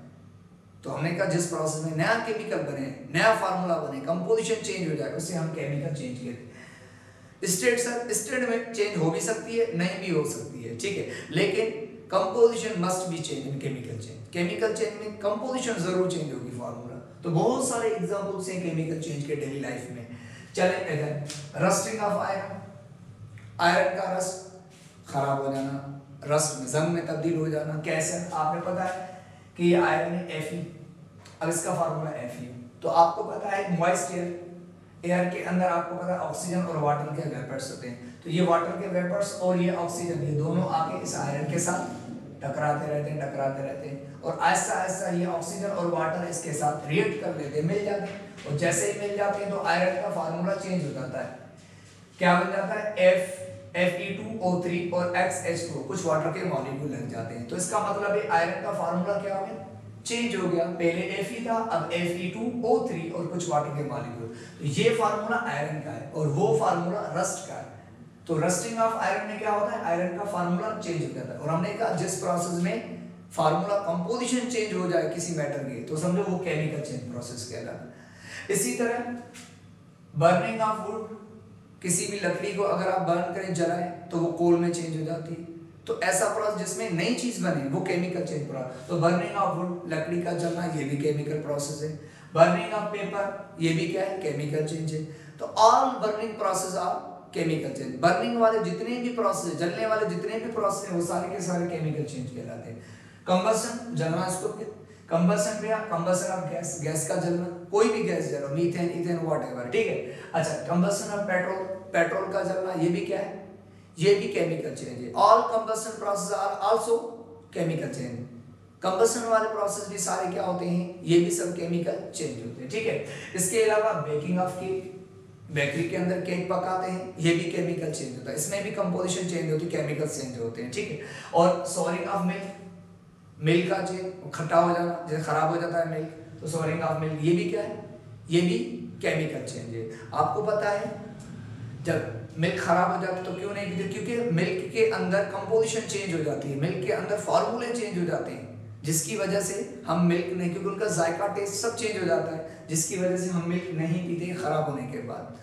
तो हमने कहा जिस प्रोसेस में नया केमिकल बने, नया फार्मूला बने, कंपोजिशन चेंज हो जाए, उसे हम केमिकल चेंज कहते हैं। स्टेट में चेंज हो भी सकती है, नहीं भी हो सकती है। ठीक है, लेकिन composition must be change in chemical change. Chemical change में कंपोजिशन जरूर चेंज होगी, फार्मूला। तो बहुत सारे एग्जांपल्स हैं केमिकल चेंज के डेली लाइफ में। चले इधर रस्टिंग ऑफ आयरन, आयरन का रस्ट खराब हो जाना, रस्ट में जंग में तब्दील हो जाना। कैसे? आपने पता है कि ये आयरन है Fe, अब इसका फार्मूला Fe। तो आपको पता है मॉइस्ट एयर के अंदर आपको पता है ऑक्सीजन और वाटर के वेपर्स होते हैं। तो ये वाटर के वेपर्स और ये ऑक्सीजन, ये दोनों आके इस आयरन के साथ टकराते रहते हैं और आहिस्ता आहिस्ता ये ऑक्सीजन और वाटर इसके साथ रिएक्ट कर लेते हैं, मिल जाते हैं। और जैसे ही मिल जाते हैं तो आयरन का फार्मूला चेंज हो जाता है। क्या बन जाता है? Fe2O3 और XH2, कुछ वाटर के मॉलिक्यूल लग जाते हैं। तो इसका मतलब है आयरन का फार्मूला क्या हो गया? चेंज हो गया। पहले Fe था, अब Fe2O3 और कुछ वाटर के मॉलिक्यूल। तो ये फार्मूला आयरन का है और वो फार्मूला रस्ट का है। तो रस्टिंग ऑफ आयरन में क्या होता है? आयरन का फार्मूला चेंज हो जाता है। और हमने कहा जिस प्रोसेस में फार्मूला कंपोजिशन चेंज हो जाए किसी मैटर की, तो समझो वो केमिकल चेंज प्रोसेस कहलाता है। इसी तरह बर्निंग ऑफ वुड, किसी भी लकड़ी को अगर आप बर्न करें, जलाएं, तो वो कोल में चेंज हो जाती है। तो ऐसा प्रोसेस जिसमें नई चीज बने वो केमिकल चेंज प्रोसेस। तो बर्निंग ऑफ वुड, लकड़ी का जलना, ये भी केमिकल प्रोसेस है। बर्निंग ऑफ पेपर, ये भी क्या है? केमिकल चेंज है। तो all burning process are chemical change. Burning वाले जितने भी प्रोसेस, जलने वाले जितने भी प्रोसेस हैं, वो सारे के सारे केमिकल चेंज कहलाते हैं। कंबशन, जलना, इसको कंबशन पे, कंबशन ऑफ गैस, गैस का जलना, कोई भी गैस जलो, मीथेन, इथेन, व्हाटएवर। ठीक है, अच्छा कंबशन ऑफ पेट्रोल, पेट्रोल का जलना, ये भी क्या है? ये भी केमिकल चेंज है। All combustion process are also chemical change. Combustion वाले प्रोसेस भी सारे क्या होते हैं? ये भी सब केमिकल चेंज होते हैं। ठीक है, इसके अलावा बेकिंग ऑफ केक, बेकरी के अंदर केक पकाते हैं, ये भी केमिकल चेंज होता है। इसमें भी कंपोजिशन चेंज होती है, केमिकल चेंज होते हैं। ठीक है, और सोरिंग ऑफ मिल्क, मिल्क का चेंज, खट्टा हो जाना, जैसे खराब हो जाता है मिल्क, तो सोरिंग ऑफ मिल्क, ये भी क्या है? ये भी केमिकल चेंज है। आपको पता है जब मिल्क खराब हो जाती है तो क्यों नहीं पीते? क्योंकि मिल्क के अंदर कंपोजिशन चेंज हो जाती है, मिल्क के अंदर फार्मूले चेंज हो जाते हैं, जिसकी वजह से हम मिल्क नहीं, क्योंकि उनका जायका, टेस्ट सब चेंज हो जाता है, जिसकी वजह से हम मिल्क नहीं पीते खराब होने के बाद।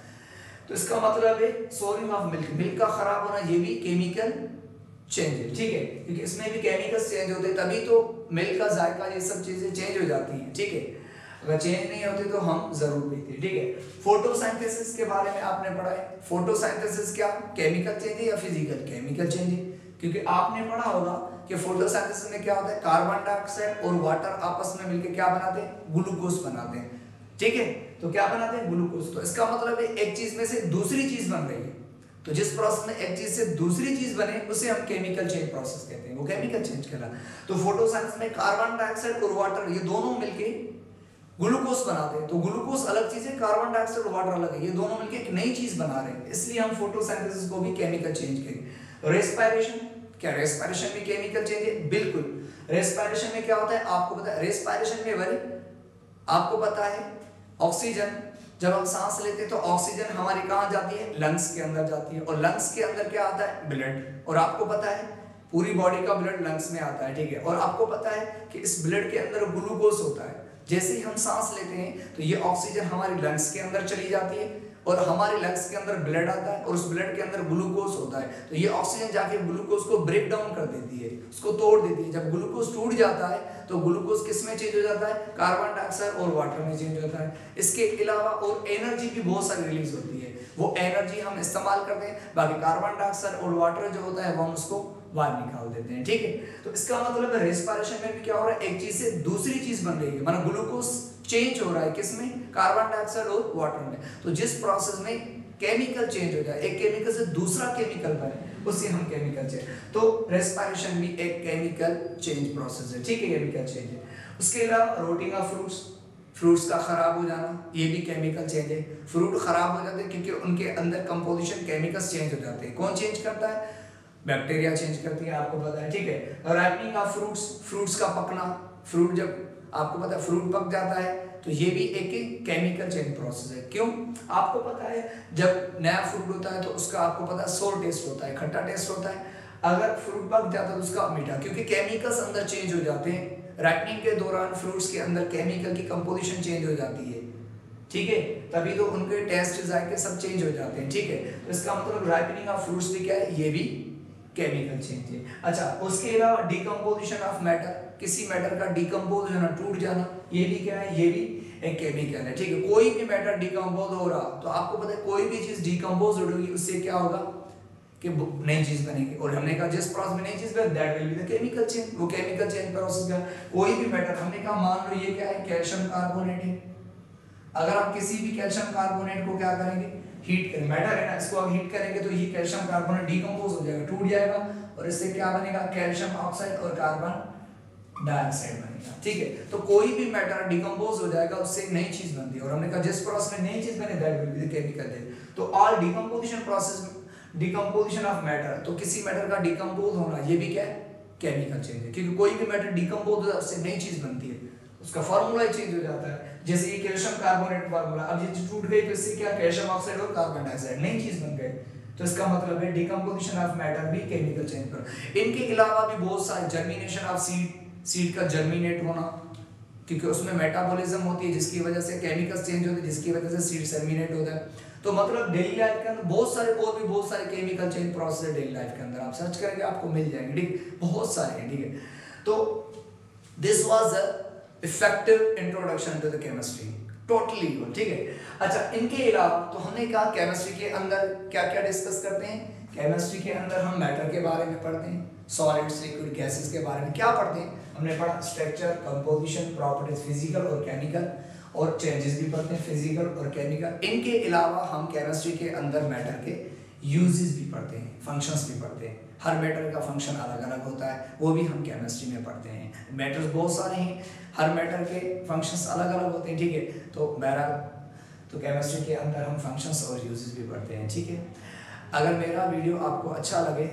तो इसका मतलब है सोरिंग ऑफ मिल्क, मिल्क का खराब होना, ये भी केमिकल चेंज है। ठीक है, क्योंकि इसमें भी केमिकल्स चेंज होते हैं, तभी तो मिल्क का जायका, ये सब चीजें चेंज हो जाती हैं। ठीक है, अगर चेंज नहीं होती तो हम जरूर पीते, ठीक है। फोटोसिंथेसिस के बारे में आपने पढ़ा है। फोटोसिंथेसिस क्या, केमिकल चेंज है या फिजिकल? केमिकल चेंज है, क्योंकि आपने पढ़ा होगा कि फोटोसिंथेसिस में क्या होता है, कार्बन डाइऑक्साइड और वाटर आपस में मिलकर क्या बनाते हैं, ग्लूकोज बनाते हैं, ठीक है। तो क्या बनाते हैं, ग्लूकोज। तो इसका मतलब है एक चीज में से दूसरी चीज बन रही है। तो जिस प्रोसेस में एक चीज से दूसरी चीज बने उसे हम केमिकल चेंज प्रोसेस कहते हैं, वो केमिकल चेंज कहलाता है। तो फोटोसिंथेसिस में कार्बन डाइऑक्साइड और वाटर ये दोनों मिलके ग्लूकोज बनाते हैं। तो ग्लूकोज अलग चीज है, कार्बन डाइऑक्साइड और वाटर अलग है, ये दोनों मिलके एक नई चीज बना रहे हैं, इसलिए हम फोटोसिंथेसिस को भी केमिकल चेंज कहेंगे। रेस्पिरेशन, क्या रेस्पिरेशन भी केमिकल चेंज है? बिल्कुल। रेस्पिरेशन में क्या होता है आपको पता है? रेस्पिरेशन में भाई आपको पता है ऑक्सीजन, जब हम सांस लेते हैं तो ऑक्सीजन हमारी कहाँ जाती है, लंग्स के अंदर जाती है, और लंग्स के अंदर क्या आता है, ब्लड। और आपको पता है पूरी बॉडी का ब्लड लंग्स में आता है, ठीक है। और आपको पता है कि इस ब्लड के अंदर ग्लूकोज होता है। जैसे ही हम सांस लेते हैं तो ये ऑक्सीजन हमारी लंग्स के अंदर चली जाती है, और हमारे लंग्स के अंदर ब्लड आता है, और उस ब्लड के अंदर ग्लूकोज होता है। तो ये ऑक्सीजन जाके ग्लूकोज को ब्रेक डाउन कर देती है, उसको तोड़ देती है। जब ग्लूकोज टूट जाता है तो ग्लूकोज किस में चेंज हो जाता है, कार्बन डाइऑक्साइड और वाटर में चेंज होता है। इसके अलावा और एनर्जी भी बहुत सारी रिलीज होती है, वो एनर्जी हम इस्तेमाल करते हैं। बाकी कार्बन डाइऑक्साइड और वाटर जो होता है वो हम उसको बाहर निकाल देते हैं, ठीक है। तो इसका मतलब है रेस्पिरेशन में भी क्या हो रहा है, एक चीज से दूसरी चीज बन रही है, मतलब ग्लूकोज चेंज हो रहा है, किसमें, कार्बन डाइऑक्साइड और वाटर में। तो जिस प्रोसेस में केमिकल चेंज हो जाए, एक केमिकल से दूसरा केमिकल बने, उसे हम केमिकल चेंज। तो रेस्पिरेशन भी एक केमिकल चेंज प्रोसेस है, ठीक है, केमिकल चेंज है। उसके अलावा रोटिंग ऑफ फ्रूट्स का खराब हो जाना, ये भी केमिकल चेंज है। फ्रूट खराब हो जाते हैं क्योंकि उनके अंदर कंपोजिशन केमिकल्स चेंज हो जाते हैं। कौन चेंज करता है, बैक्टीरिया चेंज करती है, आपको पता है, ठीक है। राइपनिंग ऑफ फ्रूट्स का पकना, फ्रूट जब आपको पता है फ्रूट पक जाता है तो ये भी एक केमिकल चेंज प्रोसेस है। क्यों, आपको पता है जब नया फ्रूट होता है तो उसका आपको पता है सोर टेस्ट होता है, खट्टा टेस्ट होता है। अगर फ्रूट पक जाता है तो उसका मीठा, क्योंकि केमिकल्स अंदर चेंज हो जाते हैं। राइपनिंग के दौरान फ्रूट्स के अंदर केमिकल की कंपोजिशन चेंज हो जाती है, ठीक है, तभी तो उनके टेस्ट जायके सब चेंज हो जाते हैं, ठीक है। तो इसका मतलब राइपनिंग ऑफ फ्रूट्स भी क्या है, ये भी केमिकल चेंज है। अच्छा, उसके अलावा डिकम्पोजिशन ऑफ मैटर, किसी मैटर का डिकम्पोज होना, टूट जाना, ये भी क्या है, ये भी एक केमिकल है, ठीक है। कोई भी मैटर डिकम्पोज हो रहा तो आपको पता है कोई भी चीज डिकम्पोज होगी उससे क्या होगा कि नई चीज बनेगी। और हमने कहा जिस प्रोसेस में नई चीज बने that will be the chemical change, वो केमिकल चेंज प्रोसेस का कोई भी मैटर, हमने कहा मान लो ये क्या है, कैल्शियम कार्बोनेट है। अगर आप किसी भी कैल्शियम कार्बोनेट को क्या करेंगे, हीट करेंगे, मैटर है ना, इसको आप हीट करेंगे तो ये कैल्शियम कार्बोनेट डिकम्पोज हो जाएगा, टूट जाएगा, और इससे क्या बनेगा, कैल्शियम ऑक्साइड और कार्बन डाइऑक्साइड बनेगा, ठीक है। तो कोई भी मैटर डिकम्पोज हो जाएगा, उससे नई चीज बनती है। और हमने कहा जिस प्रोसेस में नई चीज बने that will be the chemical change. तो all decomposition process, decomposition of matter, तो किसी मैटर का डिकम्पोज होना ये भी क्या है, केमिकल चेंज है। क्योंकि कोई भी मैटर डिकम्पोज होता है उससे नई चीज बनती है, उसका फार्मूला चेंज हो जाता है। जैसे ये कैल्शियम कार्बोनेट फार्मूला, अब ये टूट गई तो इससे क्या, कैल्शियम ऑक्साइड और कार्बन डाइऑक्साइड नई चीज बन गई। तो इसका मतलब है डिकम्पोजिशन ऑफ मैटर भी केमिकल चेंज कर। इनके अलावा भी बहुत सारे, जर्मिनेशन ऑफ सीड का जर्मिनेट होना, क्योंकि उसमें मेटाबॉलिज्म होती है जिसकी वजह से केमिकल्स चेंज होते हैं, जिसकी वजह से सीड जर्मिनेट होता है। तो मतलब डेली लाइफ के अंदर बहुत सारे और भी बहुत सारे केमिकल चेंज प्रोसेस है डेली लाइफ के अंदर, आप सर्च करेंगे आपको मिल जाएंगे, ठीक, बहुत सारे हैं, ठीक है। तो this was the effective introduction to the chemistry, totally, ठीक है। अच्छा, इनके अलावा तो हमने कहा केमिस्ट्री के अंदर क्या क्या डिस्कस करते हैं। केमिस्ट्री के अंदर हम मैटर के बारे में पढ़ते हैं, सॉलिड्स, लिक्विड, गैसेस के बारे में क्या पढ़ते हैं, हमने पढ़ा स्ट्रक्चर, कंपोजिशन, प्रॉपर्टीज, फिजिकल और केमिकल, और चेंजेस भी पढ़ते हैं फिजिकल और केमिकल। इनके अलावा हम केमिस्ट्री के अंदर मैटर के यूजेस भी पढ़ते हैं, फंक्शंस भी पढ़ते हैं। हर मैटर का फंक्शन अलग अलग होता है, वो भी हम केमिस्ट्री में पढ़ते हैं। मैटर्स बहुत सारे हैं, हर मैटर के फंक्शंस अलग अलग होते हैं, ठीक है। तो तो केमिस्ट्री के अंदर हम फंक्शंस और यूजेस भी पढ़ते हैं, ठीक है। अगर मेरा वीडियो आपको अच्छा लगे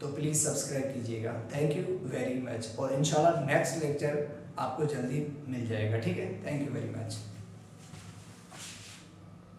तो प्लीज़ सब्सक्राइब कीजिएगा। थैंक यू वेरी मच, और इंशाल्लाह नेक्स्ट लेक्चर आपको जल्दी मिल जाएगा, ठीक है। Thank you very much.